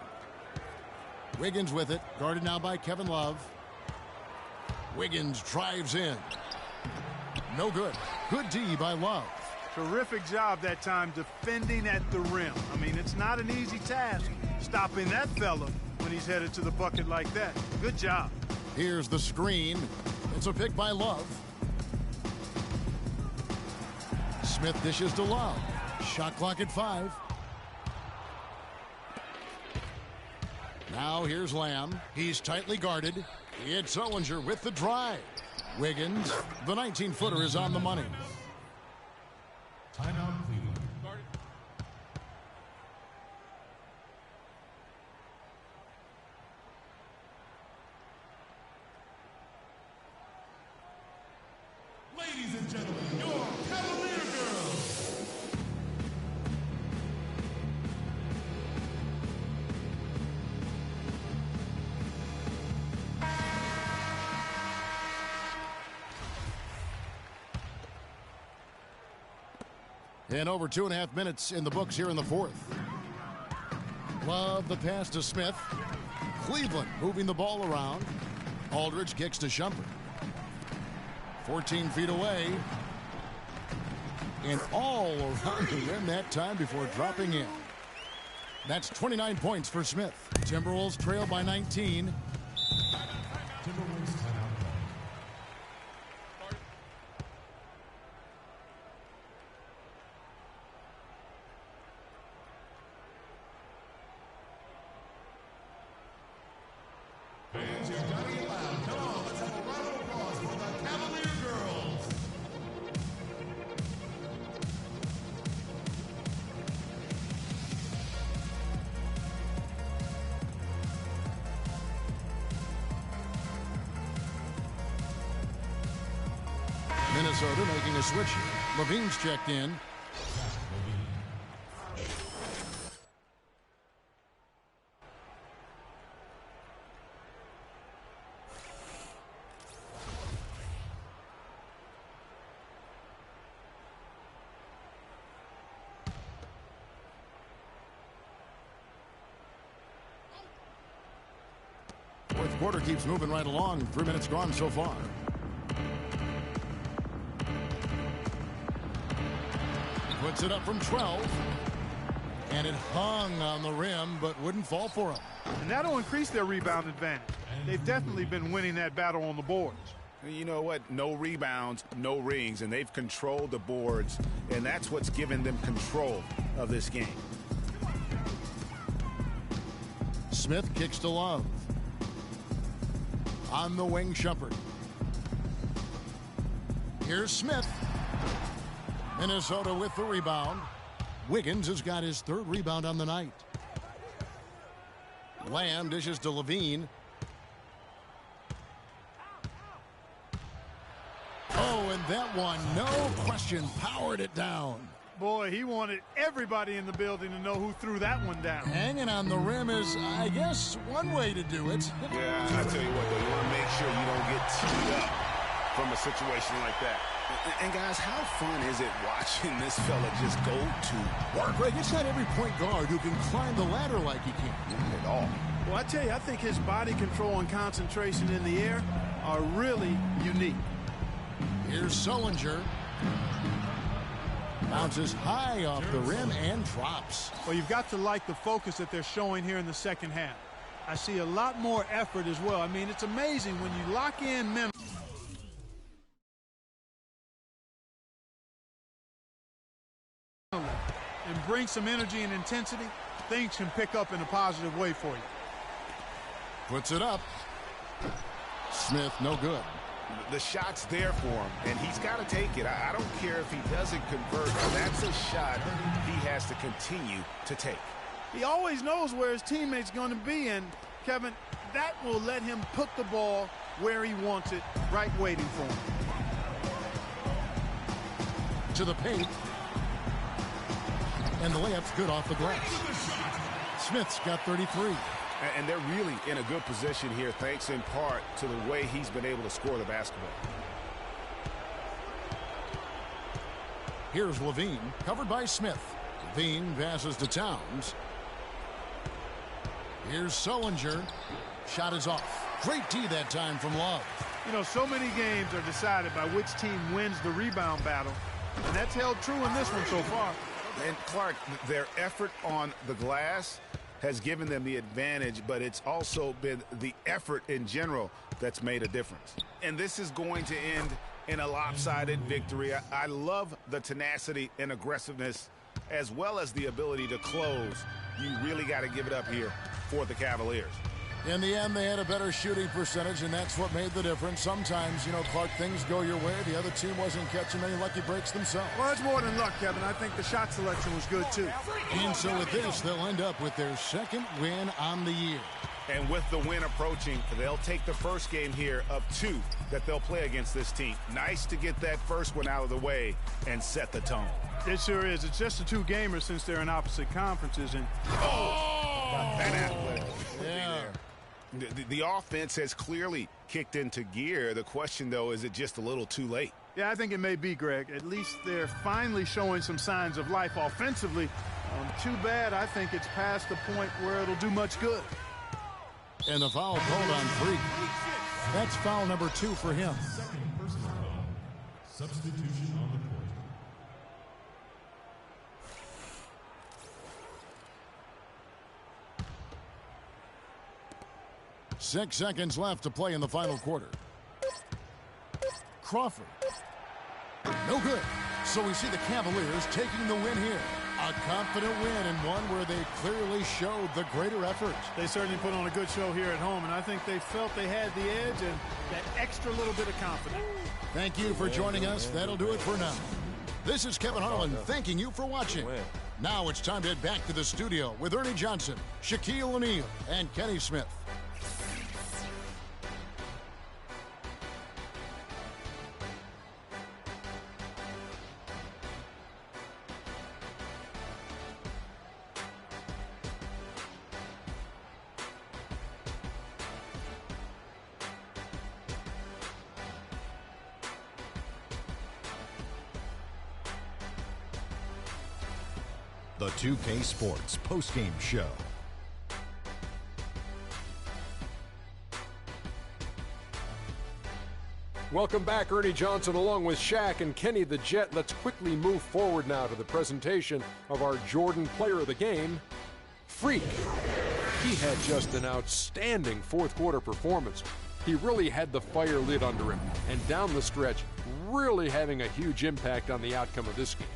Wiggins with it, guarded now by Kevin Love. Wiggins drives in. No good. Good D by Love. Terrific job that time defending at the rim. I mean, it's not an easy task stopping that fella when he's headed to the bucket like that. Good job. Here's the screen. It's a pick by Love. Smith dishes to Love. Shot clock at 5. Now here's Lamb. He's tightly guarded. It's Sullinger with the drive. Wiggins, the 19-footer, is on the money. Timeout, Cleveland. Ladies and gentlemen, your Cavalier Girls. And over 2.5 minutes in the books here in the fourth. Love the pass to Smith. Cleveland moving the ball around. Aldridge kicks to Shumpert. 14 feet away. And all around the rim that time before dropping in. That's 29 points for Smith. Timberwolves trail by 19. Timberwolves timeout call. Fans, you've got to get loud. Come on, let's have a round of applause for the Cavalier Girls. Minnesota making a switch. Levine's checked in. Fourth quarter keeps moving right along. 3 minutes gone so far. Puts it up from 12. And it hung on the rim, but wouldn't fall for him. And that'll increase their rebound advantage. They've definitely been winning that battle on the boards. You know what? No rebounds, no rings, and they've controlled the boards, and that's what's given them control of this game. Smith kicks to Love. On the wing, Shumpert. Here's Smith. Minnesota with the rebound. Wiggins has got his 3rd rebound on the night. Lamb dishes to Levine. Oh, and that one, no question, powered it down. Boy, he wanted everybody in the building to know who threw that one down. Hanging on the rim is, I guess, one way to do it. Yeah, I tell you what, though, you want to make sure you don't get teed up from a situation like that. And guys, how fun is it watching this fella just go to work? Greg, it's not every point guard who can climb the ladder like he can. Not at all. Well, I tell you, I think his body control and concentration in the air are really unique. Here's Sullinger. Bounces high off the rim and drops. Well, you've got to like the focus that they're showing here in the second half. I see a lot more effort as well. I mean, it's amazing when you lock in Memphis. and bring some energy and intensity, things can pick up in a positive way for you. Puts it up. Smith, no good. The shot's there for him, and he's got to take it. I don't care if he doesn't convert. That's a shot he has to continue to take. He always knows where his teammate's going to be, and, Kevin, that will let him put the ball where he wants it, right waiting for him. To the paint. And the layup's good off the glass. Smith's got 33. And they're really in a good position here, thanks in part to the way he's been able to score the basketball. Here's Levine, covered by Smith. Levine passes to Towns. Here's Sullinger. Shot is off. Great D that time from Love. You know, so many games are decided by which team wins the rebound battle, and that's held true in this one so far. And Clark, their effort on the glass has given them the advantage, but it's also been the effort in general that's made a difference. And this is going to end in a lopsided victory. I love the tenacity and aggressiveness as well as the ability to close. You really got to give it up here for the Cavaliers. In the end, they had a better shooting percentage, and that's what made the difference. Sometimes, you know, Clark, things go your way. The other team wasn't catching many lucky breaks themselves. Well, it's more than luck, Kevin. I think the shot selection was good, too. And so with this, they'll end up with their second win on the year. And with the win approaching, they'll take the first game here of 2 that they'll play against this team. Nice to get that first one out of the way and set the tone. It sure is. It's just a 2-gamer since they're in opposite conferences. And that athletic. Yeah. The offense has clearly kicked into gear. The question, though, is it just a little too late? Yeah, I think it may be, Greg. At least they're finally showing some signs of life offensively. Too bad I think it's past the point where it'll do much good. And the foul called on Freak. That's foul number 2 for him. Second personal foul. Substitution on the court. 6 seconds left to play in the final quarter. Crawford. No good. So we see the Cavaliers taking the win here. A confident win and one where they clearly showed the greater effort. They certainly put on a good show here at home, and I think they felt they had the edge and that extra little bit of confidence. Thank you for joining us. That'll do it for now. This is Kevin Harlan thanking you for watching. Now it's time to head back to the studio with Ernie Johnson, Shaquille O'Neal, and Kenny Smith. The 2K Sports postgame show. Welcome back, Ernie Johnson along with Shaq and Kenny the Jet. Let's quickly move forward now to the presentation of our Jordan Player of the Game, Freak. He had just an outstanding fourth quarter performance. He really had the fire lit under him, and down the stretch, really having a huge impact on the outcome of this game.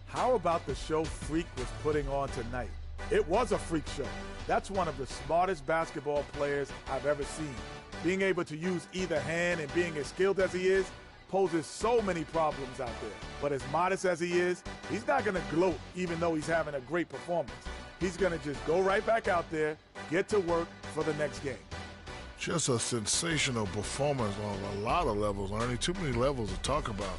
How about the show Freak was putting on tonight? It was a freak show. That's one of the smartest basketball players I've ever seen. Being able to use either hand and being as skilled as he is poses so many problems out there. But as modest as he is, he's not going to gloat even though he's having a great performance. He's going to just go right back out there, get to work for the next game. Just a sensational performance on a lot of levels, Ernie. Too many levels to talk about.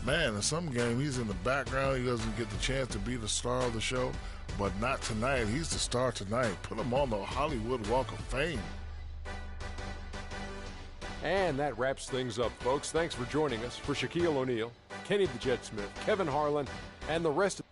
Man, in some game, he's in the background. He doesn't get the chance to be the star of the show, but not tonight. He's the star tonight. Put him on the Hollywood Walk of Fame. And that wraps things up, folks. Thanks for joining us. For Shaquille O'Neal, Kenny the Jet Smith, Kevin Harlan, and the rest of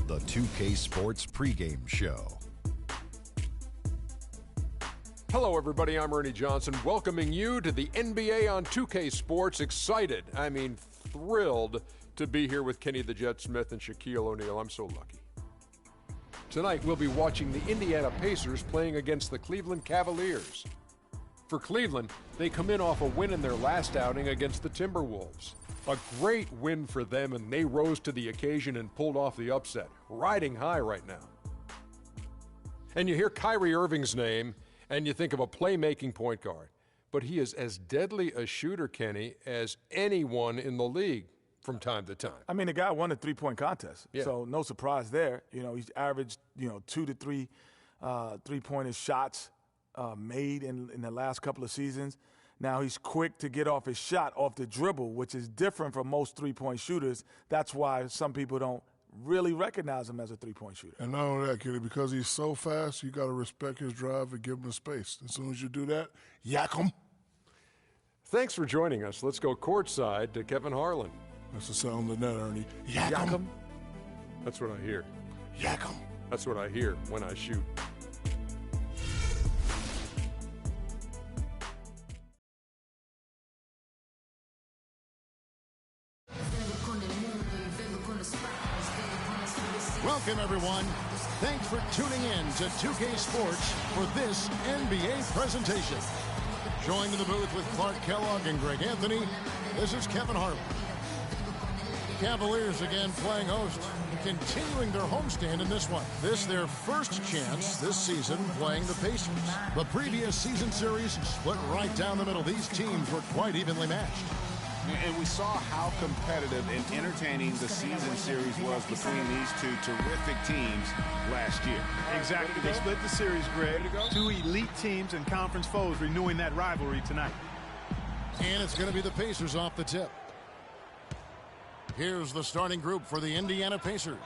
the 2K Sports pregame show. Hello, everybody. I'm Ernie Johnson, welcoming you to the NBA on 2K Sports. Excited, thrilled to be here with Kenny the Jet Smith and Shaquille O'Neal. I'm so lucky. Tonight, we'll be watching the Indiana Pacers playing against the Cleveland Cavaliers. For Cleveland, they come in off a win in their last outing against the Timberwolves. A great win for them, and they rose to the occasion and pulled off the upset, riding high right now. And you hear Kyrie Irving's name, and you think of a playmaking point guard. But he is as deadly a shooter, Kenny, as anyone in the league from time to time. I mean, the guy won a three-point contest, Yeah. so no surprise there. You know, he's averaged, 2 to 3 three-pointer shots made in the last couple of seasons. Now he's quick to get off his shot off the dribble, which is different from most three-point shooters. That's why some people don't really recognize him as a three-point shooter. And not only that, Kenny, because he's so fast, you got to respect his drive and give him the space. As soon as you do that, yak him. Thanks for joining us. Let's go courtside to Kevin Harlan. That's the sound of the net, Ernie. Yak Yak 'em. 'em? That's what I hear. Yak 'em. That's what I hear when I shoot. Welcome, everyone. Thanks for tuning in to 2K Sports for this NBA presentation. Joined in the booth with Clark Kellogg and Greg Anthony, this is Kevin Harlan. Cavaliers again playing host, continuing their homestand in this one. This their first chance this season playing the Pacers. The previous season series split right down the middle. These teams were quite evenly matched. And we saw how competitive and entertaining the season series was between these two terrific teams last year. Exactly. They split the series, Greg. Two elite teams and conference foes renewing that rivalry tonight. And it's going to be the Pacers off the tip. Here's the starting group for the Indiana Pacers.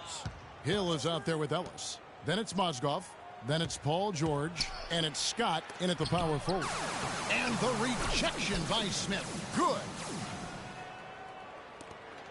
Hill is out there with Ellis. Then it's Mozgov. Then it's Paul George. And it's Scott in at the power forward. And the rejection by Smith. Good.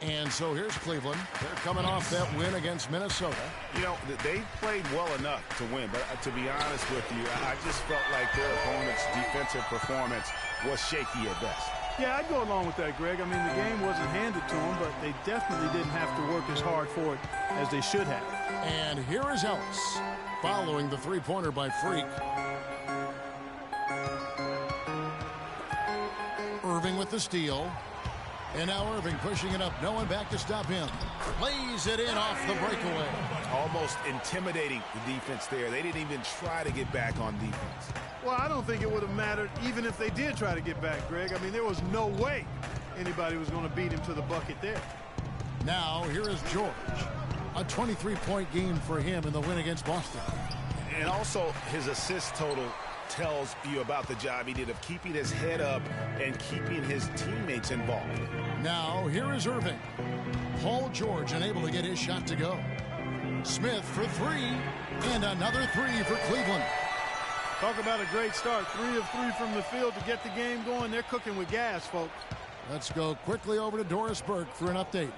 And so here's Cleveland. They're coming off that win against Minnesota. You know, they played well enough to win, but to be honest with you, I just felt like their opponent's defensive performance was shaky at best. Yeah, I'd go along with that, Greg. I mean, the game wasn't handed to them, but they definitely didn't have to work as hard for it as they should have. And here is Ellis, following the three-pointer by Freak. Irving with the steal. And now Irving pushing it up. No one back to stop him. Lays it in off the breakaway. Almost intimidating the defense there. They didn't even try to get back on defense. Well, I don't think it would have mattered even if they did try to get back, Greg. I mean, there was no way anybody was going to beat him to the bucket there. Now here is George. A 23-point game for him in the win against Boston. And also his assist total tells you about the job he did of keeping his head up and keeping his teammates involved. Now here is Irving. Paul George unable to get his shot to go. Smith for three, and another three for Cleveland. Talk about a great start. 3 of 3 from the field to get the game going. They're cooking with gas, folks. Let's go quickly over to Doris Burke for an update.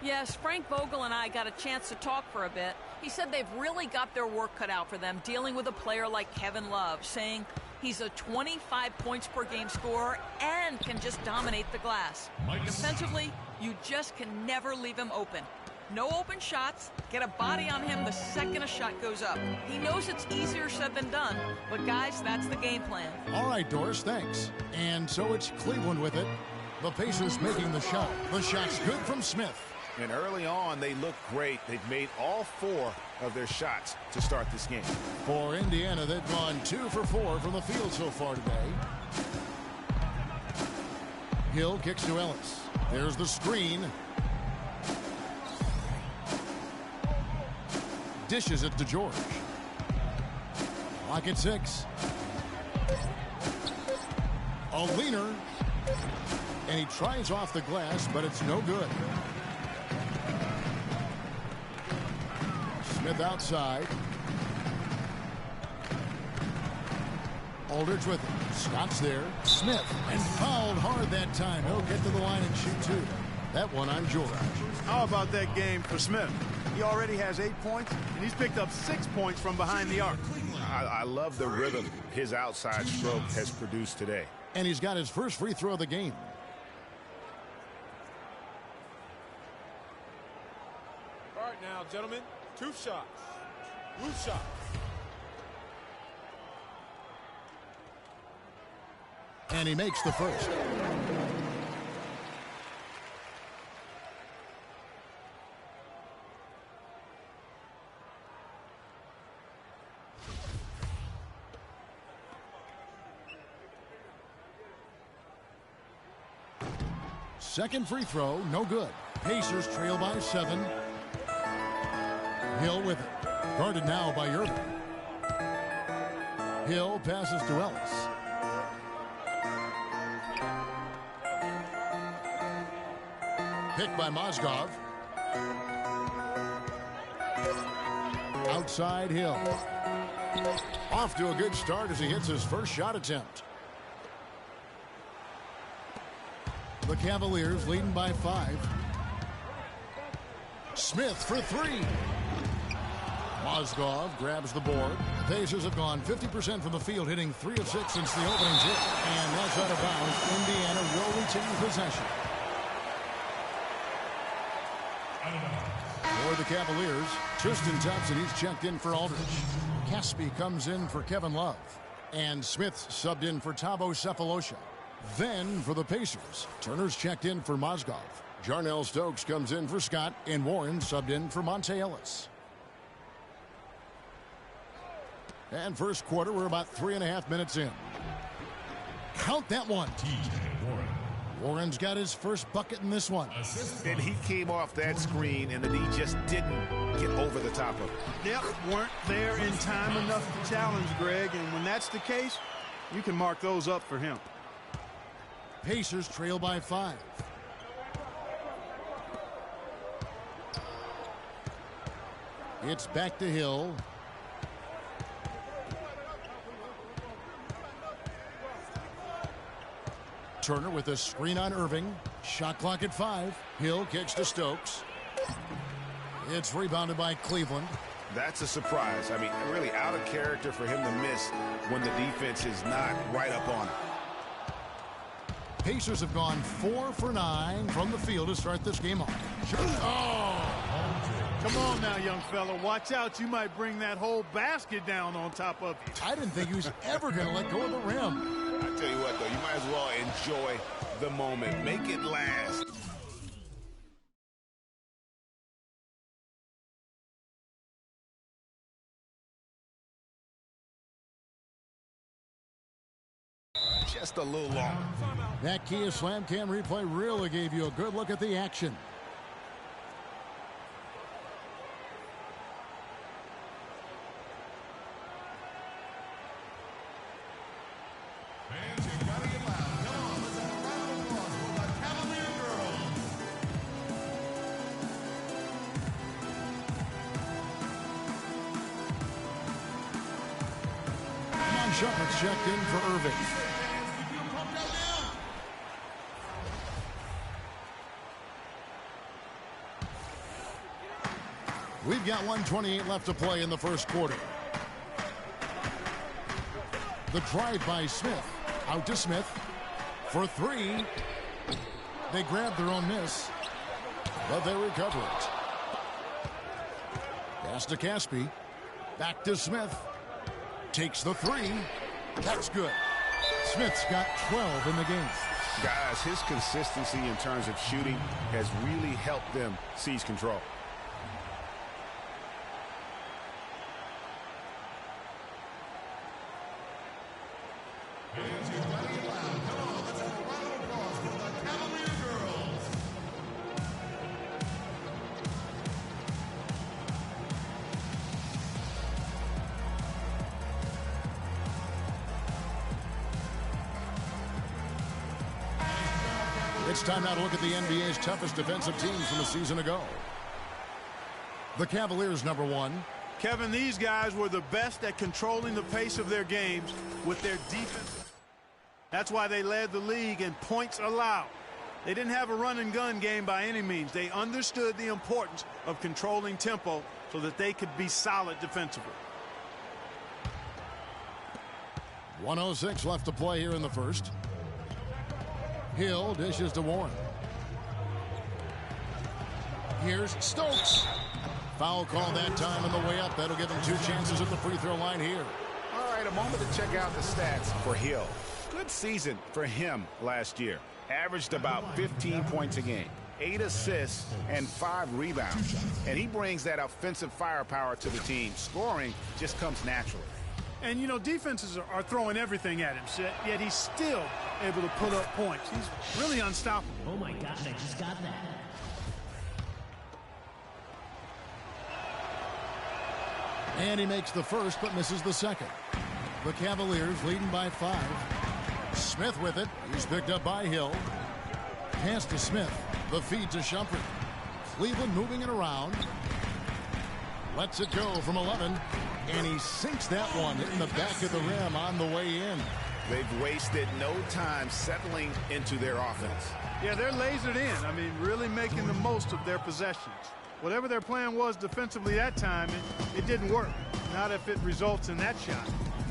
Yes, Frank Vogel and I got a chance to talk for a bit. He said they've really got their work cut out for them dealing with a player like Kevin Love, saying he's a 25 points per game scorer and can just dominate the glass. Defensively, you just can never leave him open. No open shots, get a body on him the second a shot goes up. He knows it's easier said than done, but guys, that's the game plan. All right, Doris, thanks. And so it's Cleveland with it. The Pacers making the shot. The shot's good from Smith. And early on, they look great. They've made all 4 of their shots to start this game. For Indiana, they've gone 2 for 4 from the field so far today. Hill kicks to Ellis. There's the screen. Dishes it to George. Lock at 6. A leaner. And he tries off the glass, but it's no good. Smith outside. Aldridge with it. Scott's there. Smith. And fouled hard that time. He'll get to the line and shoot 2. That one on George. How about that game for Smith? He already has 8 points, and he's picked up 6 points from behind the arc. I love the rhythm his outside stroke has produced today. And he's got his first free throw of the game. All right now, gentlemen, 2 shots. Loose shots. And he makes the first. Second free throw, no good. Pacers trail by 7. Hill with it. Guarded now by Irving. Hill passes to Ellis. Picked by Mozgov. Outside Hill. Off to a good start as he hits his first shot attempt. The Cavaliers leading by 5. Smith for 3. Mozgov grabs the board. The Pacers have gone 50% from the field, hitting 3 of 6 since the opening tip. And that's out of bounds. Indiana will retain possession. For the Cavaliers, Tristan Thompson, he's checked in for Aldridge. Caspi comes in for Kevin Love. And Smith subbed in for Thabo Cephalosha. Then for the Pacers, Turner's checked in for Mozgov. Jarnell Stokes comes in for Scott, and Warren subbed in for Monte Ellis. And first quarter, we're about 3.5 minutes in. Count that one. Warren's got his first bucket in this one. And he came off that screen, and the D just didn't get over the top of it. Yep, weren't there in time enough to challenge Greg, and when that's the case, you can mark those up for him. Pacers trail by 5. It's back to Hill. Turner with a screen on Irving. Shot clock at 5. Hill kicks to Stokes. It's rebounded by Cleveland. That's a surprise. I mean, really out of character for him to miss when the defense is not right up on him. Pacers have gone 4 for 9 from the field to start this game off. Oh! Come on now, young fella. Watch out. You might bring that whole basket down on top of you. I didn't think he was ever going to let go of the rim. I tell you what, though, you might as well enjoy the moment. Make it last. Just a little longer. That Kia Slam Cam replay really gave you a good look at the action. Fans, you gotta get loud. Come on, let's have a round of applause for the Cavalier girls. Iman Shumpert's checked in for Irving. We've got 1:28 left to play in the first quarter. The drive by Smith. Out to Smith for 3. They grab their own miss, but they recover it. Pass to Caspi. Back to Smith. Takes the 3. That's good. Smith's got 12 in the game. Guys, his consistency in terms of shooting has really helped them seize control. Fans, you gotta get loud. Come on, let's have a round of applause for the Cavalier girls. It's time now to look at the NBA's toughest defensive teams from a season ago. The Cavaliers, number 1. Kevin, these guys were the best at controlling the pace of their games with their defense. That's why they led the league in points allowed. They didn't have a run-and-gun game by any means. They understood the importance of controlling tempo so that they could be solid defensively. 1:06 left to play here in the first. Hill dishes to Warren. Here's Stokes. Foul call that time on the way up. That'll give him 2 chances at the free throw line here. All right, a moment to check out the stats for Hill. Good season for him last year. Averaged about 15 points a game, 8 assists, and 5 rebounds. And he brings that offensive firepower to the team. Scoring just comes naturally. And, you know, defenses are throwing everything at him, yet he's still able to put up points. He's really unstoppable. Oh, my God, I just got that. And he makes the first but misses the second. The Cavaliers leading by 5. Smith with it. He's picked up by Hill. Pass to Smith. The feed to Shumpert. Cleveland moving it around. Lets it go from 11. And he sinks that one in the back of the rim on the way in. They've wasted no time settling into their offense. Yeah, they're lasered in. I mean, really making the most of their possessions. Whatever their plan was defensively that time, it didn't work. Not if it results in that shot.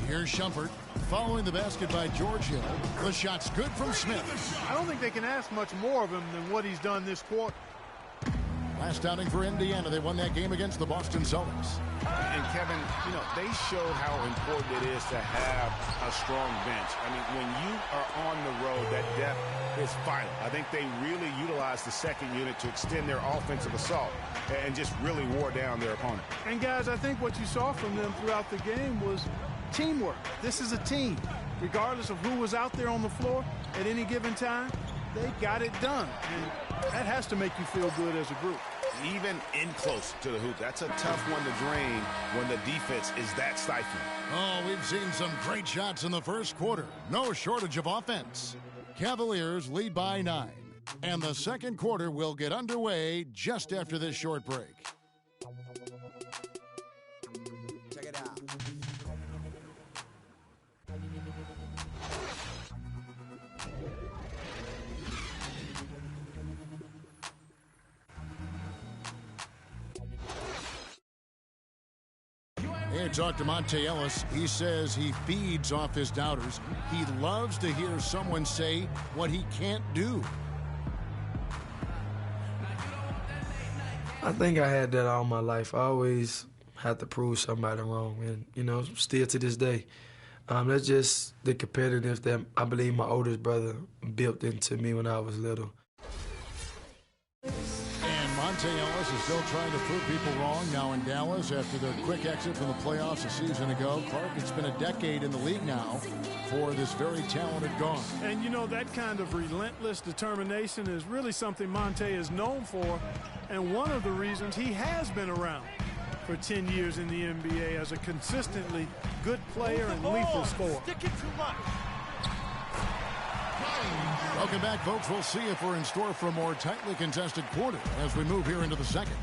Here's Shumpert following the basket by George Hill. The shot's good from Smith. I don't think they can ask much more of him than what he's done this quarter. Last outing for Indiana. They won that game against the Boston Celtics. And Kevin, you know, they show how important it is to have a strong bench. I mean, when you are on the road, that depth is vital. I think they really utilized the second unit to extend their offensive assault and just really wore down their opponent. And guys, I think what you saw from them throughout the game was teamwork. This is a team. Regardless of who was out there on the floor at any given time, they got it done. And that has to make you feel good as a group. Even in close to the hoop, that's a tough one to drain when the defense is that stifling. Oh, we've seen some great shots in the first quarter. No shortage of offense. Cavaliers lead by 9. And the second quarter will get underway just after this short break. Check it out. Hey, talk to Monte Ellis. He says he feeds off his doubters. He loves to hear someone say what he can't do. I think I had that all my life. I always had to prove somebody wrong, and, you know, still to this day. That's just the competitiveness that I believe my oldest brother built into me when I was little. And Monte Ellis is still trying to prove people wrong now in Dallas after their quick exit from the playoffs a season ago. Clark, it's been a decade in the league now for this very talented guard. And, you know, that kind of relentless determination is really something Monte is known for, and one of the reasons he has been around for 10 years in the NBA as a consistently good player and lethal scorer. Welcome back, folks. We'll see if we're in store for a more tightly contested quarter as we move here into the second.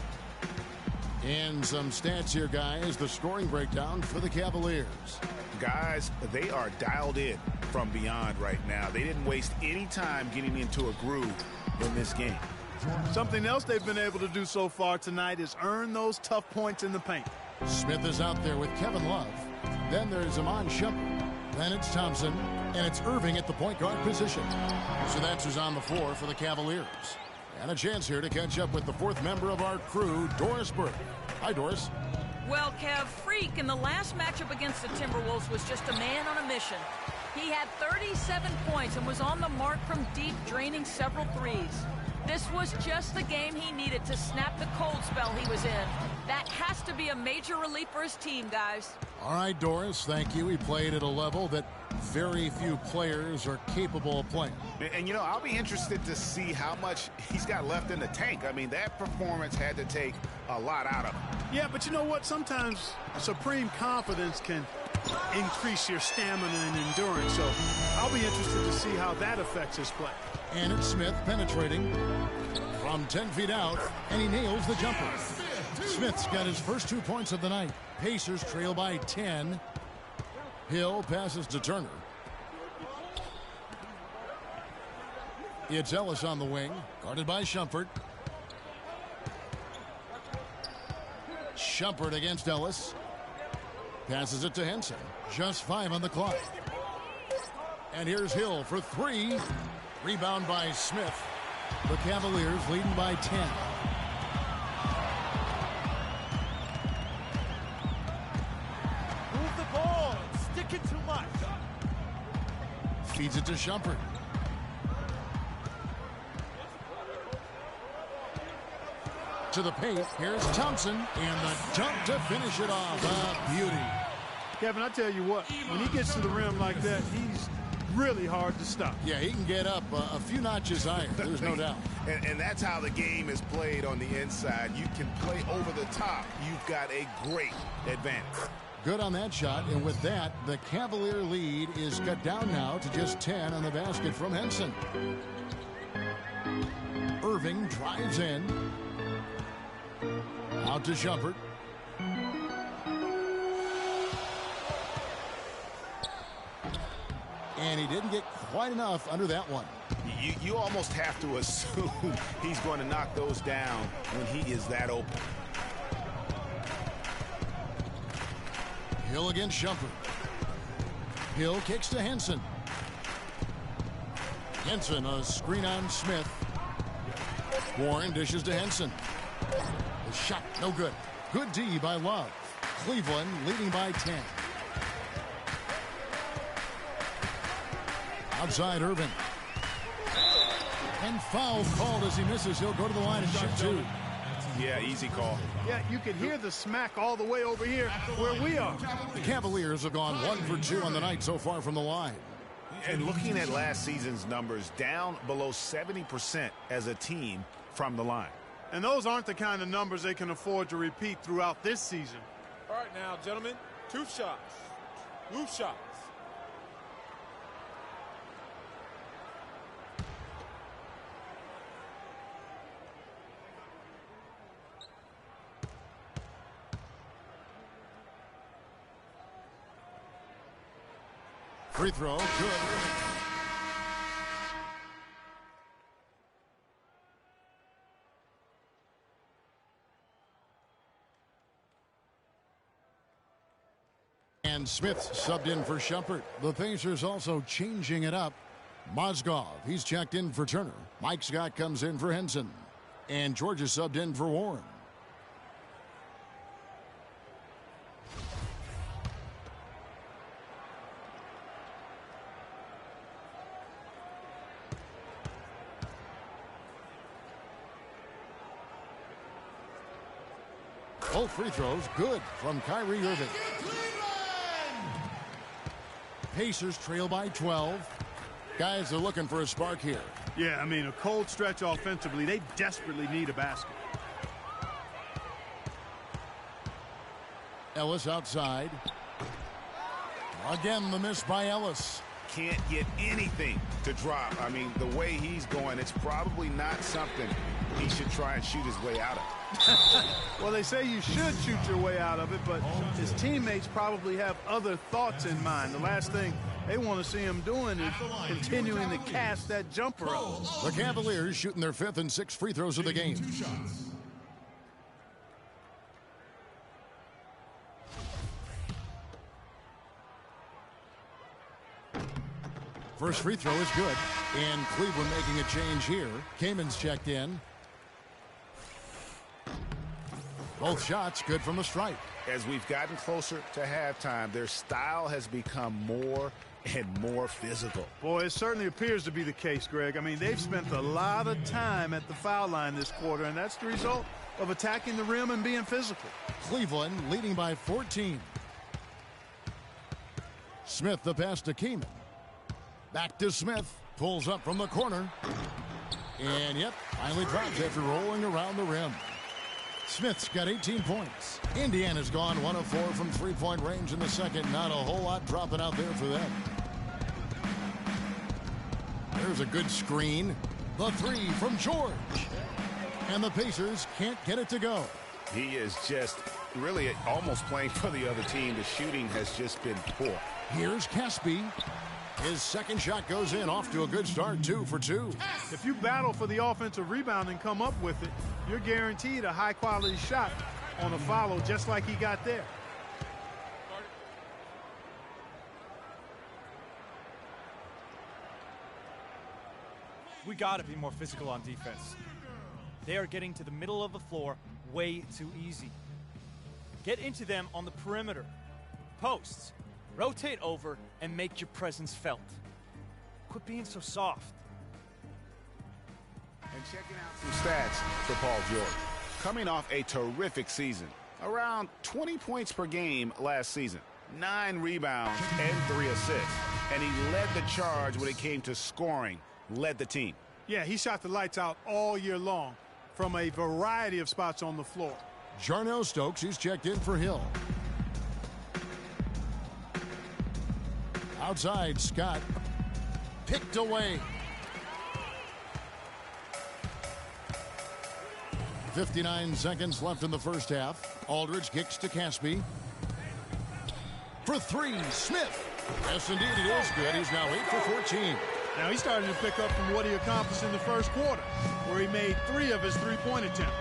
And some stats here, guys. The scoring breakdown for the Cavaliers. Guys, they are dialed in from beyond right now. They didn't waste any time getting into a groove in this game. Something else they've been able to do so far tonight is earn those tough points in the paint. Smith is out there with Kevin Love. Then there's Iman Shumpert. Then it's Thompson. And it's Irving at the point guard position. So that's who's on the floor for the Cavaliers. And a chance here to catch up with the fourth member of our crew, Doris Burke. Hi, Doris. Well, Kev, Freak in the last matchup against the Timberwolves was just a man on a mission. He had 37 points and was on the mark from deep, draining several threes. This was just the game he needed to snap the cold spell he was in. That has to be a major relief for his team, guys. All right, Doris, thank you. He played at a level that very few players are capable of playing. And, you know, I'll be interested to see how much he's got left in the tank. I mean, that performance had to take a lot out of him. Yeah, but you know what? Sometimes supreme confidence can increase your stamina and endurance. So I'll be interested to see how that affects his play. And it's Smith penetrating from 10 feet out, and he nails the jumper. Smith's got his first 2 points of the night. Pacers trail by 10. Hill passes to Turner. It's Ellis on the wing, guarded by Shumpert. Shumpert against Ellis. Passes it to Henson. Just 5 on the clock. And here's Hill for 3. Rebound by Smith. The Cavaliers leading by 10. Move the ball and stick it too much. Feeds it to Shumpert. To the paint. Here's Thompson. And the dunk to finish it off. A beauty. Kevin, I tell you what, when he gets to the rim like that, he's really hard to stop. Yeah, he can get up a few notches higher. There's no doubt. And that's how the game is played on the inside. You can play over the top. You've got a great advantage. Good on that shot, and with that, the Cavalier lead is cut down now to just 10 on the basket from Henson. Irving drives in. Out to Shumpert. And he didn't get quite enough under that one. You almost have to assume he's going to knock those down when he is that open. Hill against Shumpert. Hill kicks to Henson. Henson, a screen on Smith. Warren dishes to Henson. The shot, no good. Good D by Love. Cleveland leading by 10. Outside Irving. And foul called as he misses. He'll go to the line and shoot 2. Yeah, easy call. Yeah, you can hear the smack all the way over here where we are. The Cavaliers have gone 1 for 2 on the night so far from the line. And looking at last season's numbers, down below 70% as a team from the line. And those aren't the kind of numbers they can afford to repeat throughout this season. All right now, gentlemen, 2 shots. Loose shots. Free throw, good. And Smith subbed in for Shumpert. The Pacers also changing it up. Mozgov, he's checked in for Turner. Mike Scott comes in for Henson. And Georgia subbed in for Warren. Both free throws good from Kyrie Irving. Pacers trail by 12. Guys are looking for a spark here. Yeah, I mean, a cold stretch offensively. They desperately need a basket. Ellis outside. Again, the miss by Ellis. Can't get anything to drop. I mean, the way he's going, it's probably not something he should try and shoot his way out of. Well, they say you should shoot your way out of it, but his teammates probably have other thoughts in mind. The last thing they want to see him doing is continuing to cast that jumper up. The Cavaliers shooting their 5th and 6th free throws of the game. First free throw is good. And Cleveland making a change here. Kamen's checked in. Both shots good from the stripe. As we've gotten closer to halftime, their style has become more and more physical. Boy, it certainly appears to be the case, Greg. I mean, they've spent a lot of time at the foul line this quarter, and that's the result of attacking the rim and being physical. Cleveland leading by 14. Smith the pass to Kaman. Back to Smith. Pulls up from the corner. And, yep, finally drops after rolling around the rim. Smith's got 18 points. Indiana's gone 1 of 4 from three-point range in the second. Not a whole lot dropping out there for them. There's a good screen. The 3 from George. And the Pacers can't get it to go. He is just really almost playing for the other team. The shooting has just been poor. Here's Caspi. His second shot goes in, off to a good start, 2 for 2. If you battle for the offensive rebound and come up with it, you're guaranteed a high-quality shot on a follow, just like he got there. We got to be more physical on defense. They are getting to the middle of the floor way too easy. Get into them on the perimeter. Posts. Rotate over and make your presence felt. Quit being so soft. And checking out some stats for Paul George. Coming off a terrific season. Around 20 points per game last season. 9 rebounds and 3 assists. And he led the charge when it came to scoring. Led the team. Yeah, he shot the lights out all year long from a variety of spots on the floor. Jarnell Stokes, he's checked in for Hill. Outside, Scott. Picked away. 59 seconds left in the first half. Aldridge kicks to Caspi. For 3, Smith. Yes, indeed, it is good. He's now 8 for 14. Now he's starting to pick up from what he accomplished in the first quarter, where he made 3 of his 3-point attempts.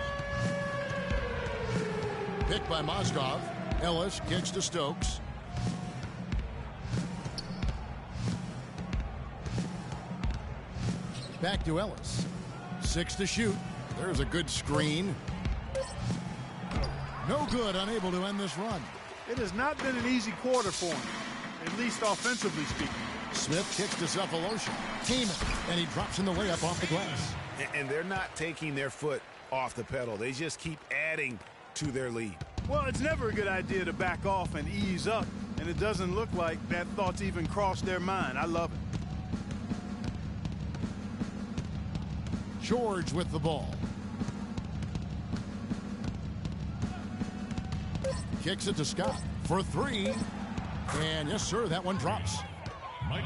Picked by Mozgov. Ellis kicks to Stokes. Back to Ellis. 6 to shoot. There's a good screen. No good, unable to end this run. It has not been an easy quarter for him, at least offensively speaking. Smith kicks to Cephalosha. Teeman, and he drops in the way up off the glass. And they're not taking their foot off the pedal. They just keep adding to their lead. Well, it's never a good idea to back off and ease up, and it doesn't look like that thought's even crossed their mind. I love it. George with the ball. Kicks it to Scott for 3. And yes, sir, that one drops.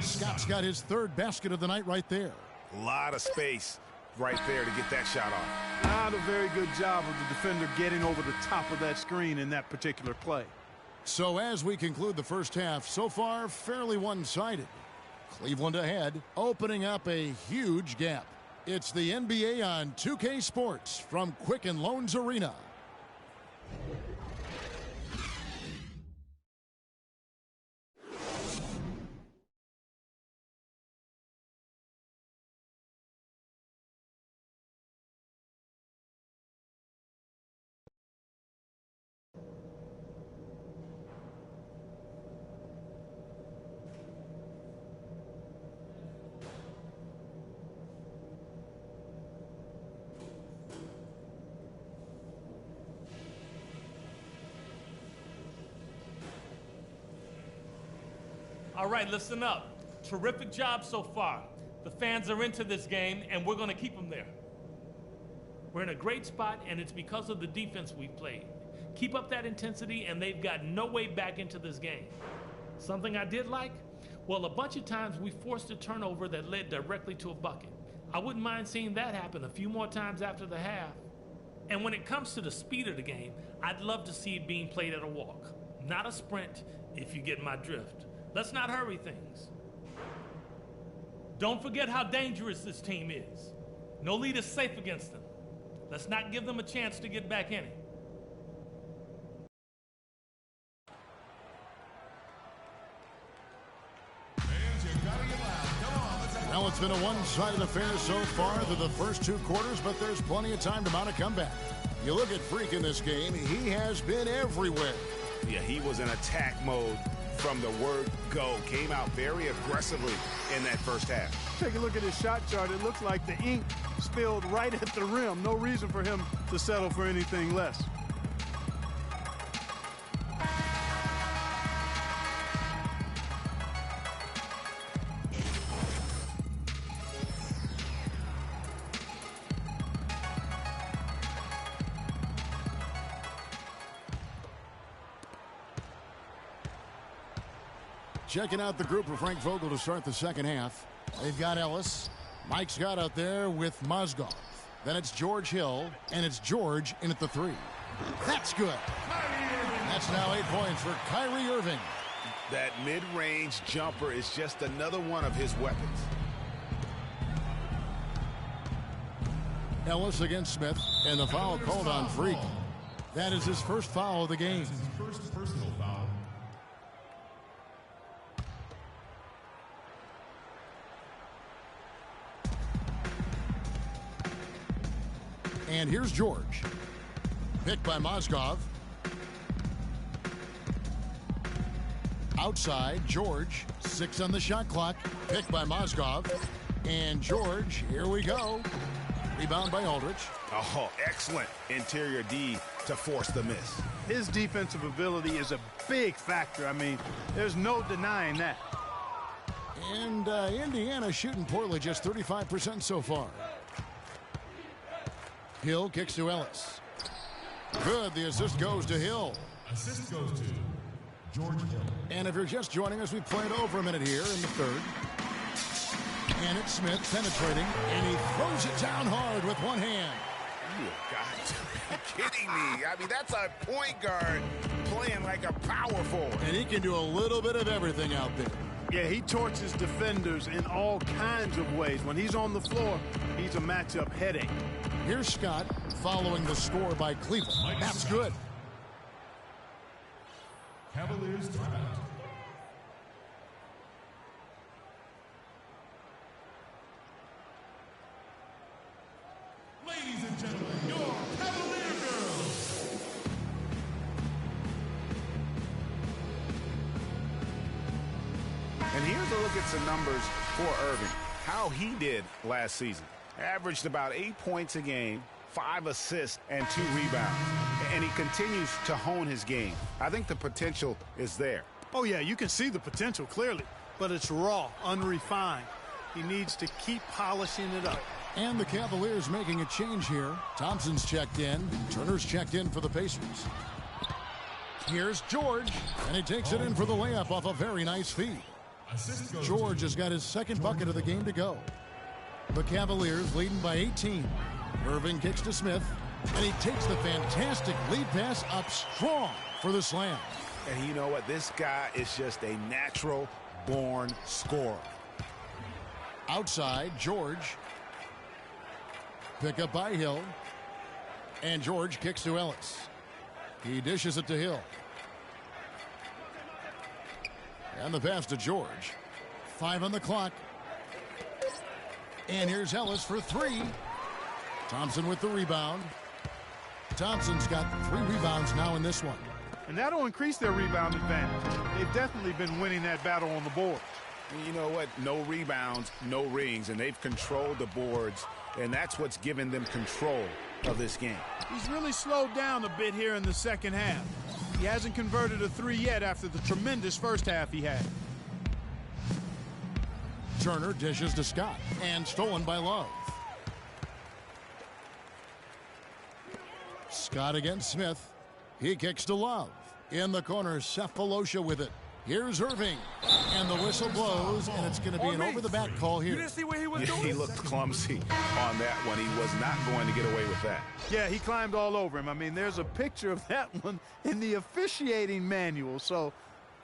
Scott's got his 3rd basket of the night right there. A lot of space right there to get that shot off. Not a very good job of the defender getting over the top of that screen in that particular play. So as we conclude the first half, so far fairly one-sided. Cleveland ahead, opening up a huge gap. It's the NBA on 2K Sports from Quicken Loans Arena. All right, listen up. Terrific job so far. The fans are into this game, and we're going to keep them there. We're in a great spot, and it's because of the defense we've played. Keep up that intensity, and they've got no way back into this game. Something I did like? Well, a bunch of times we forced a turnover that led directly to a bucket. I wouldn't mind seeing that happen a few more times after the half. And when it comes to the speed of the game, I'd love to see it being played at a walk, not a sprint, if you get my drift. Let's not hurry things. Don't forget how dangerous this team is. No lead is safe against them. Let's not give them a chance to get back in it. Well, it's been a one-sided affair so far through the first 2 quarters, but there's plenty of time to mount a comeback. You look at Freak in this game, he has been everywhere. Yeah, he was in attack mode from the word go. Came out very aggressively in that first half. Take a look at his shot chart. It looks like the ink spilled right at the rim. No reason for him to settle for anything less. Checking out the group for Frank Vogel to start the second half. They've got Ellis. Mike Scott out there with Mozgov. Then it's George Hill, and it's George in at the 3. That's good. That's now 8 points for Kyrie Irving. That mid-range jumper is just another one of his weapons. Ellis against Smith, and the foul called on Freak. That is his first foul of the game. His first personal foul. And here's George. Picked by Mozgov. Outside, George. 6 on the shot clock. Picked by Mozgov. And George, here we go. Rebound by Aldrich. Oh, excellent interior D to force the miss. His defensive ability is a big factor. I mean, there's no denying that. And Indiana shooting poorly, just 35% so far. Hill kicks to Ellis. Good, the assist goes to Hill. Assist goes to George Hill. And if you're just joining us, we played over a minute here in the third. And it's Smith penetrating, and he throws it down hard with one hand. You got to be kidding me. I mean, that's a point guard playing like a power forward. And he can do a little bit of everything out there. Yeah, he torches defenders in all kinds of ways. When he's on the floor, he's a matchup headache. Here's Scott following the score by Cleveland. That's good. Cavaliers timeout. Ladies and gentlemen, your Cavalier girls. And here's a look at some numbers for Irving. How he did last season. Averaged about 8 points a game, 5 assists, and 2 rebounds. And he continues to hone his game. I think the potential is there. Oh, yeah, you can see the potential clearly, but it's raw, unrefined. He needs to keep polishing it up. And the Cavaliers making a change here. Thompson's checked in. Turner's checked in for the Pacers. Here's George, and he takes it in for the layup off a very nice feed. George has got his second bucket of the game to go. The Cavaliers leading by 18. Irving kicks to Smith, and he takes the fantastic lead pass up strong for the slam. And you know what? This guy is just a natural-born scorer. Outside, George. Pick up by Hill. And George kicks to Ellis. He dishes it to Hill. And the pass to George. 5 on the clock. And here's Ellis for 3. Thompson with the rebound. Thompson's got 3 rebounds now in this one. And that'll increase their rebound advantage. They've definitely been winning that battle on the board. You know what? No rebounds, no rings, and they've controlled the boards, and that's what's given them control of this game. He's really slowed down a bit here in the second half. He hasn't converted a 3 yet after the tremendous first half he had. Turner dishes to Scott, and stolen by Love. Scott against Smith. He kicks to Love. In the corner, Seth Pelosha with it. Here's Irving. And the whistle blows, and it's going to be an over-the-back call here. You didn't see what he was doing? He looked clumsy on that one. He was not going to get away with that. Yeah, he climbed all over him. I mean, there's a picture of that one in the officiating manual. So,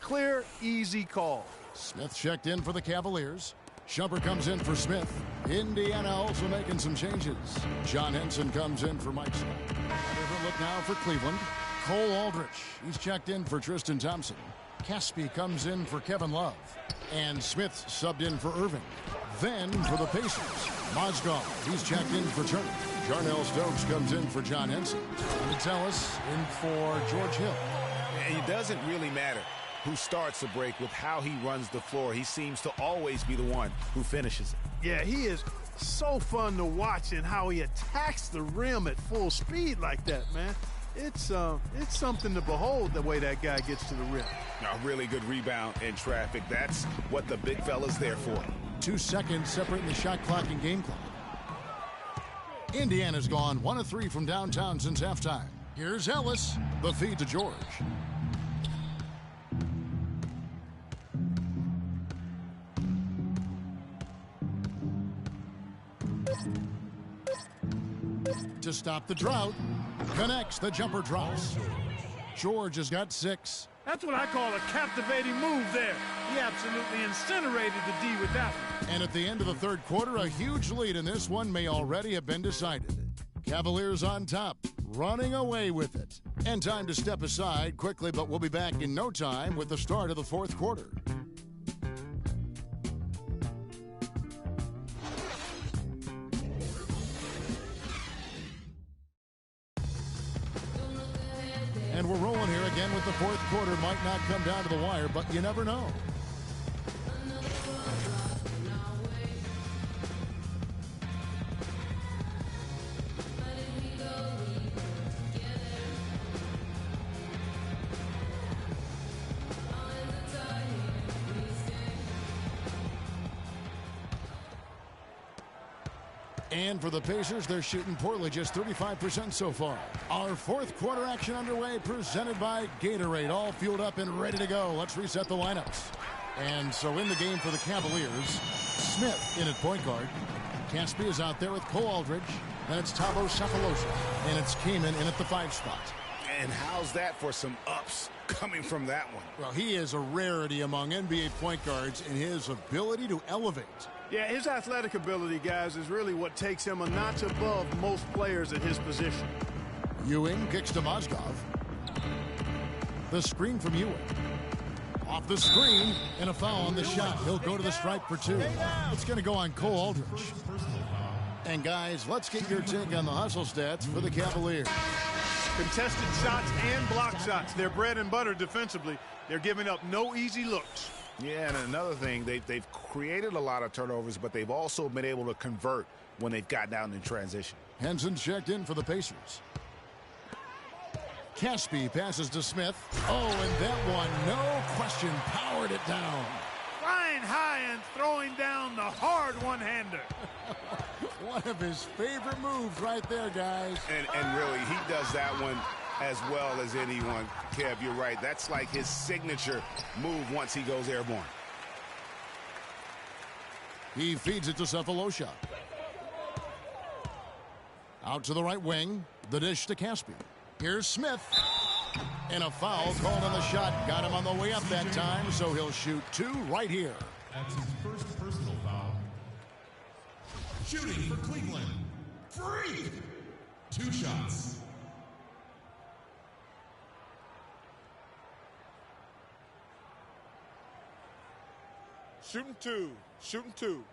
clear, easy call. Smith checked in for the Cavaliers. Shumpert comes in for Smith. Indiana also making some changes. John Henson comes in for Mike Scott. Different look now for Cleveland. Cole Aldrich. He's checked in for Tristan Thompson. Caspi comes in for Kevin Love. And Smith subbed in for Irving. Then for the Pacers, Mozgov. He's checked in for Turner. Jarnell Stokes comes in for John Henson. And it's Ellis in for George Hill. And it doesn't really matter who starts the break with how he runs the floor. He seems to always be the one who finishes it. Yeah, he is so fun to watch and how he attacks the rim at full speed like that, man. It's something to behold the way that guy gets to the rim. A really good rebound in traffic. That's what the big fella's there for. 2 seconds separating the shot clock and game clock. Indiana's gone 1 of 3 from downtown since halftime. Here's Ellis. The feed to George. To stop the drought. Connects, the jumper drops. George has got 6. That's what I call a captivating move there. He absolutely incinerated the D with that one. And at the end of the third quarter, a huge lead in this one may already have been decided. Cavaliers on top, running away with it. And time to step aside quickly, but we'll be back in no time with the start of the fourth quarter. And we're rolling here again with the fourth quarter. Might not come down to the wire, but you never know. And for the Pacers, they're shooting poorly, just 35% so far. Our fourth quarter action underway, presented by Gatorade, all fueled up and ready to go. Let's reset the lineups. And so in the game for the Cavaliers, Smith in at point guard. Caspi is out there with Cole Aldridge. Then it's Thabo Sefolosha. And it's Kaman in at the 5 spot. And how's that for some ups coming from that one? Well, he is a rarity among NBA point guards in his ability to elevate. Yeah, his athletic ability, guys, is really what takes him a notch above most players at his position. Ewing kicks to Mozgov. The screen from Ewing. Off the screen, and a foul on the shot. He'll go to the stripe for 2. It's going to go on Cole Aldridge. And guys, let's get your take on the hustle stats for the Cavaliers. Contested shots and block shots. They're bread and butter defensively. They're giving up no easy looks. Yeah, and another thing, they've created a lot of turnovers, but they've also been able to convert when they've gotten down in transition. Henson checked in for the Pacers. Caspi passes to Smith. Oh, and that one, no question, powered it down. Flying high and throwing down the hard one-hander. One of his favorite moves right there, guys. And really, he does that one as well as anyone. Kev, you're right. That's like his signature move once he goes airborne. He feeds it to Sefolosha. Out to the right wing. The dish to Caspi. Here's Smith. And a foul called on the shot. Got him on the way up that time, so he'll shoot 2 right here. That's his first personal foul. Shooting for Cleveland. Free. 2 shots. Shooting 2. Shooting 2.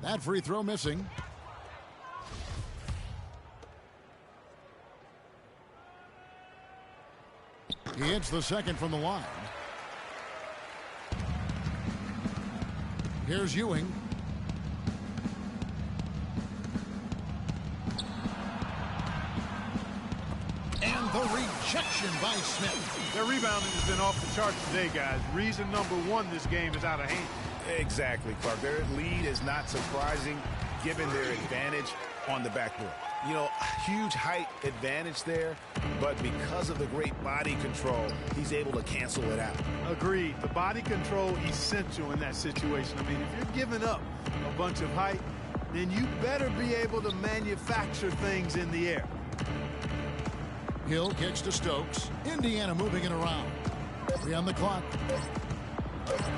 That free throw missing. He hits the second from the line. Here's Ewing. And the rejection by Smith. Their rebounding has been off the charts today, guys. Reason number 1, this game is out of hand. Exactly, Clark. Their lead is not surprising given their advantage on the backboard. You know, huge height advantage there, but because of the great body control, he's able to cancel it out. Agreed. The body control essential in that situation. I mean, if you're giving up a bunch of height, then you better be able to manufacture things in the air. Hill kicks to Stokes. Indiana moving it around. 3 on the clock.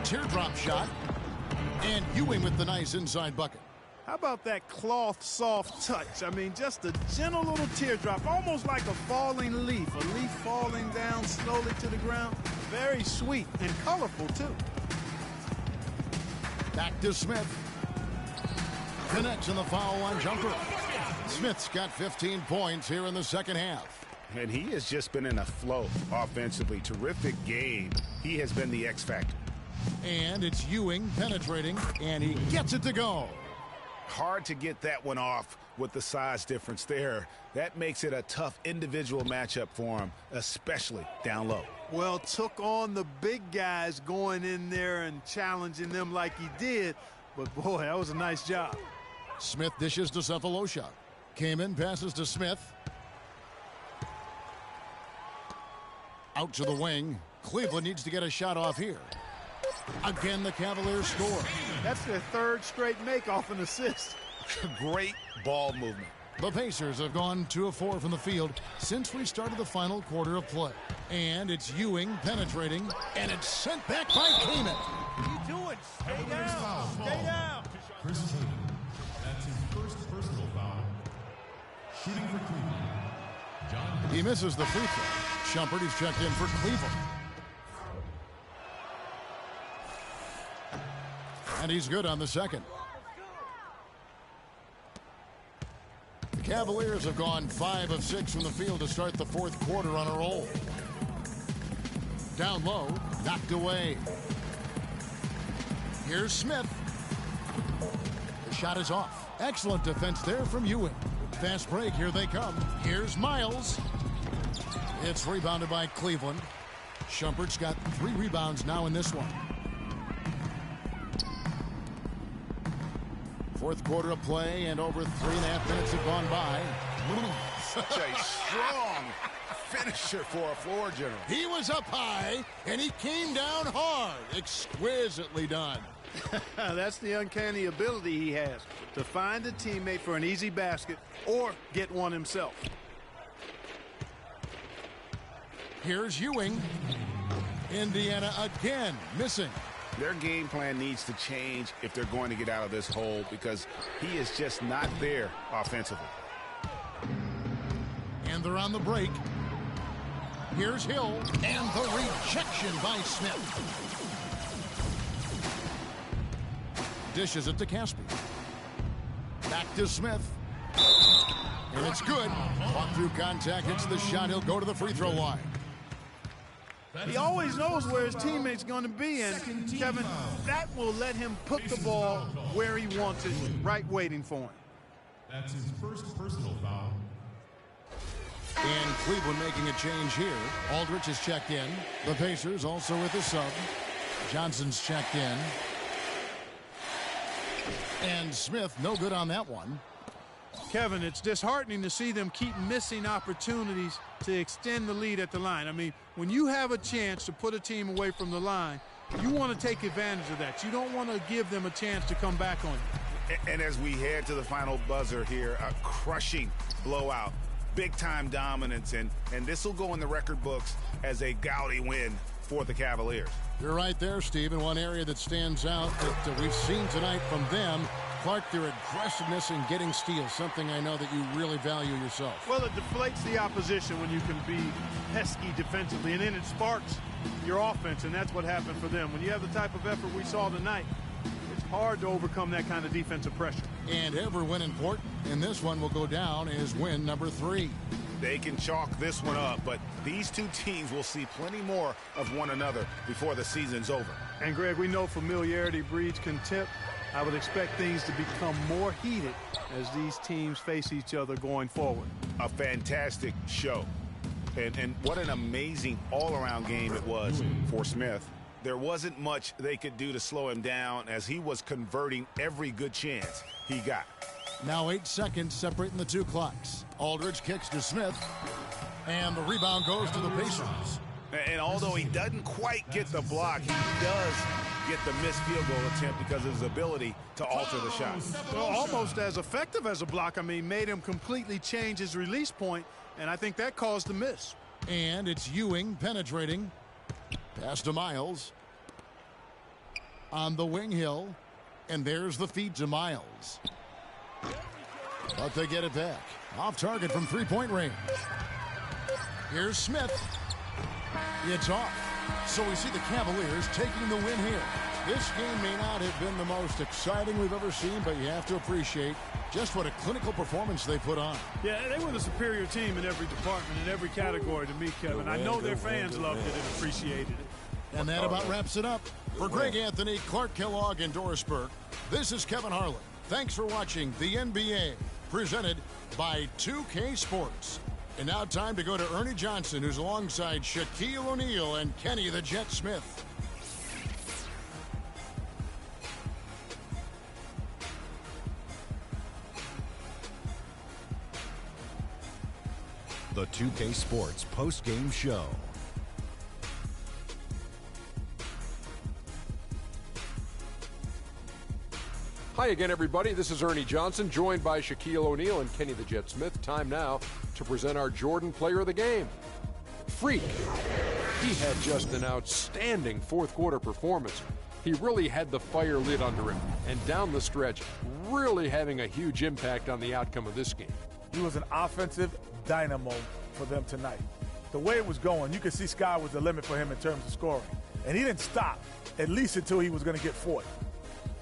Teardrop shot. And Ewing with the nice inside bucket. How about that cloth soft touch? I mean, just a gentle little teardrop, almost like a falling leaf. A leaf falling down slowly to the ground. Very sweet and colorful, too. Back to Smith. Connects in the foul line jumper. Smith's got 15 points here in the second half. And he has just been in a flow offensively. Terrific game. He has been the X factor. And it's Ewing penetrating, and he gets it to go. Hard to get that one off with the size difference there. That makes it a tough individual matchup for him, especially down low. Well, took on the big guys going in there and challenging them like he did. But, boy, that was a nice job. Smith dishes to Sefolosha. Kaman passes to Smith. Out to the wing. Cleveland needs to get a shot off here. Again, the Cavaliers score. That's their 3rd straight make off an assist. Great ball movement. The Pacers have gone 2 of 4 from the field since we started the final quarter of play. And it's Ewing penetrating, and it's sent back by Kamen. What are you doing? Stay down. Stay down. Chris Kamen. That's his first personal foul. Shooting for Cleveland. John. He misses the free throw. Shumpert is checked in for Cleveland. And he's good on the second. The Cavaliers have gone 5 of 6 from the field to start the fourth quarter on a roll. Down low, knocked away. Here's Smith. The shot is off. Excellent defense there from Ewing. Fast break, here they come. Here's Miles. It's rebounded by Cleveland. Shumpert's got 3 rebounds now in this one. Fourth quarter of play, and over 3.5 minutes have gone by. Such a strong finisher for a floor general. He was up high, and he came down hard. Exquisitely done. That's the uncanny ability he has, to find a teammate for an easy basket or get one himself. Here's Ewing. Indiana again missing. Their game plan needs to change if they're going to get out of this hole, because he is just not there offensively. And they're on the break. Here's Hill, and the rejection by Smith. Dishes it to Caspi. Back to Smith. And it's good. Walk through contact, hits the shot. He'll go to the free throw line. He always knows where his teammate's going to be, and Kevin, that will let him put the ball where he wants it, right waiting for him. That's his first personal foul. And Cleveland making a change here. Aldridge is checked in. The Pacers also with a sub. Johnson's checked in. And Smith, no good on that one. Kevin, it's disheartening to see them keep missing opportunities to extend the lead at the line. I mean, when you have a chance to put a team away from the line, you want to take advantage of that. You don't want to give them a chance to come back on you. And as we head to the final buzzer here, a crushing blowout, big-time dominance, and this will go in the record books as a gaudy win for the Cavaliers. You're right there, Steve. And one area that stands out that we've seen tonight from them, Clark, their aggressiveness in getting steals, something I know that you really value yourself. Well, it deflates the opposition when you can be pesky defensively, and then it sparks your offense, and that's what happened for them. When you have the type of effort we saw tonight, it's hard to overcome that kind of defensive pressure. And every win important, and this one will go down as win number 3. They can chalk this one up, but these two teams will see plenty more of one another before the season's over. And, Greg, we know familiarity breeds contempt. I would expect things to become more heated as these teams face each other going forward. A fantastic show. And what an amazing all-around game it was for Smith. There wasn't much they could do to slow him down as he was converting every good chance he got. Now 8 seconds separating the 2 clocks. Aldridge kicks to Smith, and the rebound goes to the Pacers. And although he doesn't quite get the block, he does get the missed field goal attempt because of his ability to alter the shot. Well, almost as effective as a block. I mean, made him completely change his release point, and I think that caused the miss. And it's Ewing penetrating. Pass to Miles. On the wing, Hill. And there's the feed to Miles. But they get it back. Off target from 3-point range. Here's Smith. It's off. So we see the Cavaliers taking the win here. This game may not have been the most exciting we've ever seen, but you have to appreciate just what a clinical performance they put on. Yeah, they were the superior team in every department, in every category to me, Kevin. I know their fans loved it and appreciated it. And that about wraps it up. For Greg Anthony, Clark Kellogg, and Doris Burke, this is Kevin Harlan. Thanks for watching the NBA, presented by 2K Sports. And now time to go to Ernie Johnson, who's alongside Shaquille O'Neal and Kenny the Jet Smith. The 2K Sports post-game show. Hi again, everybody. This is Ernie Johnson, joined by Shaquille O'Neal and Kenny the Jet Smith. Time now to present our Jordan Player of the Game. Freak. He had just an outstanding fourth quarter performance. He really had the fire lit under him, and down the stretch, really having a huge impact on the outcome of this game. He was an offensive dynamo for them tonight. The way it was going, you could see sky was the limit for him in terms of scoring. And he didn't stop, at least until he was going to get 40.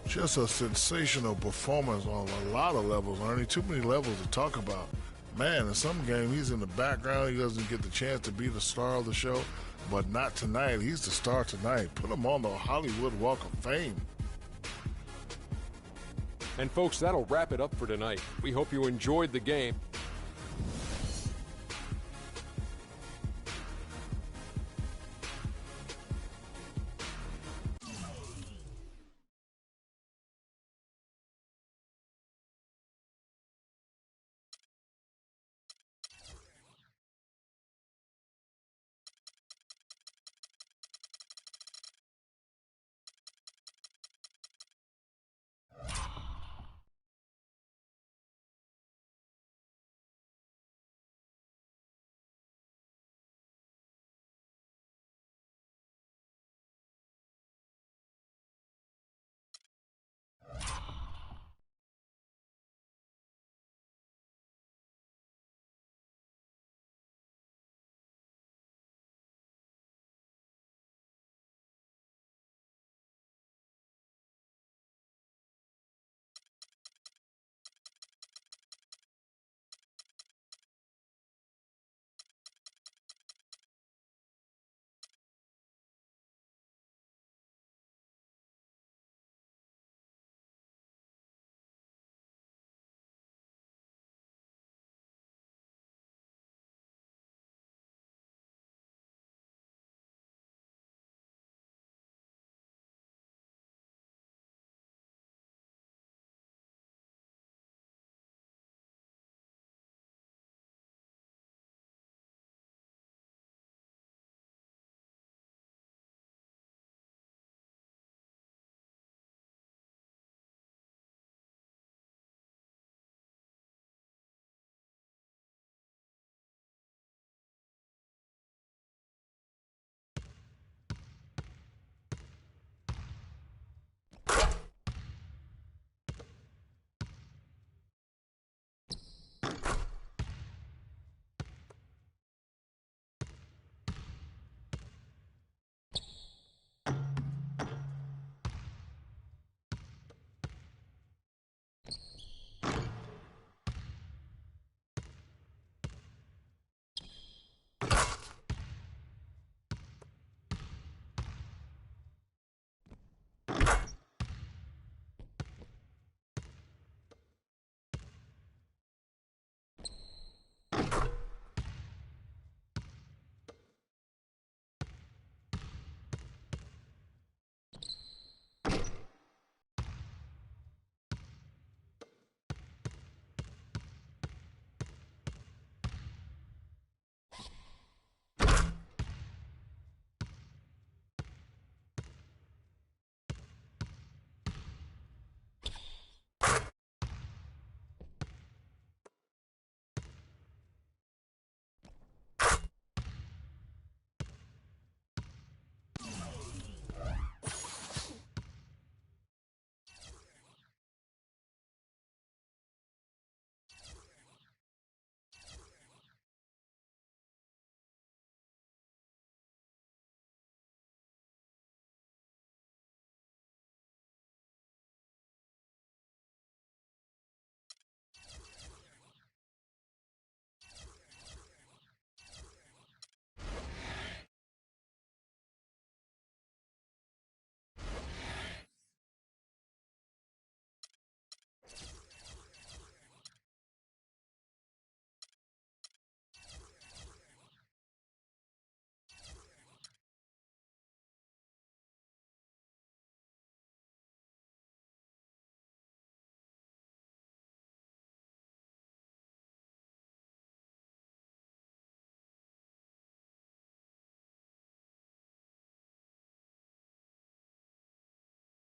Just a sensational performance on a lot of levels, Ernie. Too many levels to talk about. Man, in some game, he's in the background. He doesn't get the chance to be the star of the show. But not tonight. He's the star tonight. Put him on the Hollywood Walk of Fame. And folks, that'll wrap it up for tonight. We hope you enjoyed the game.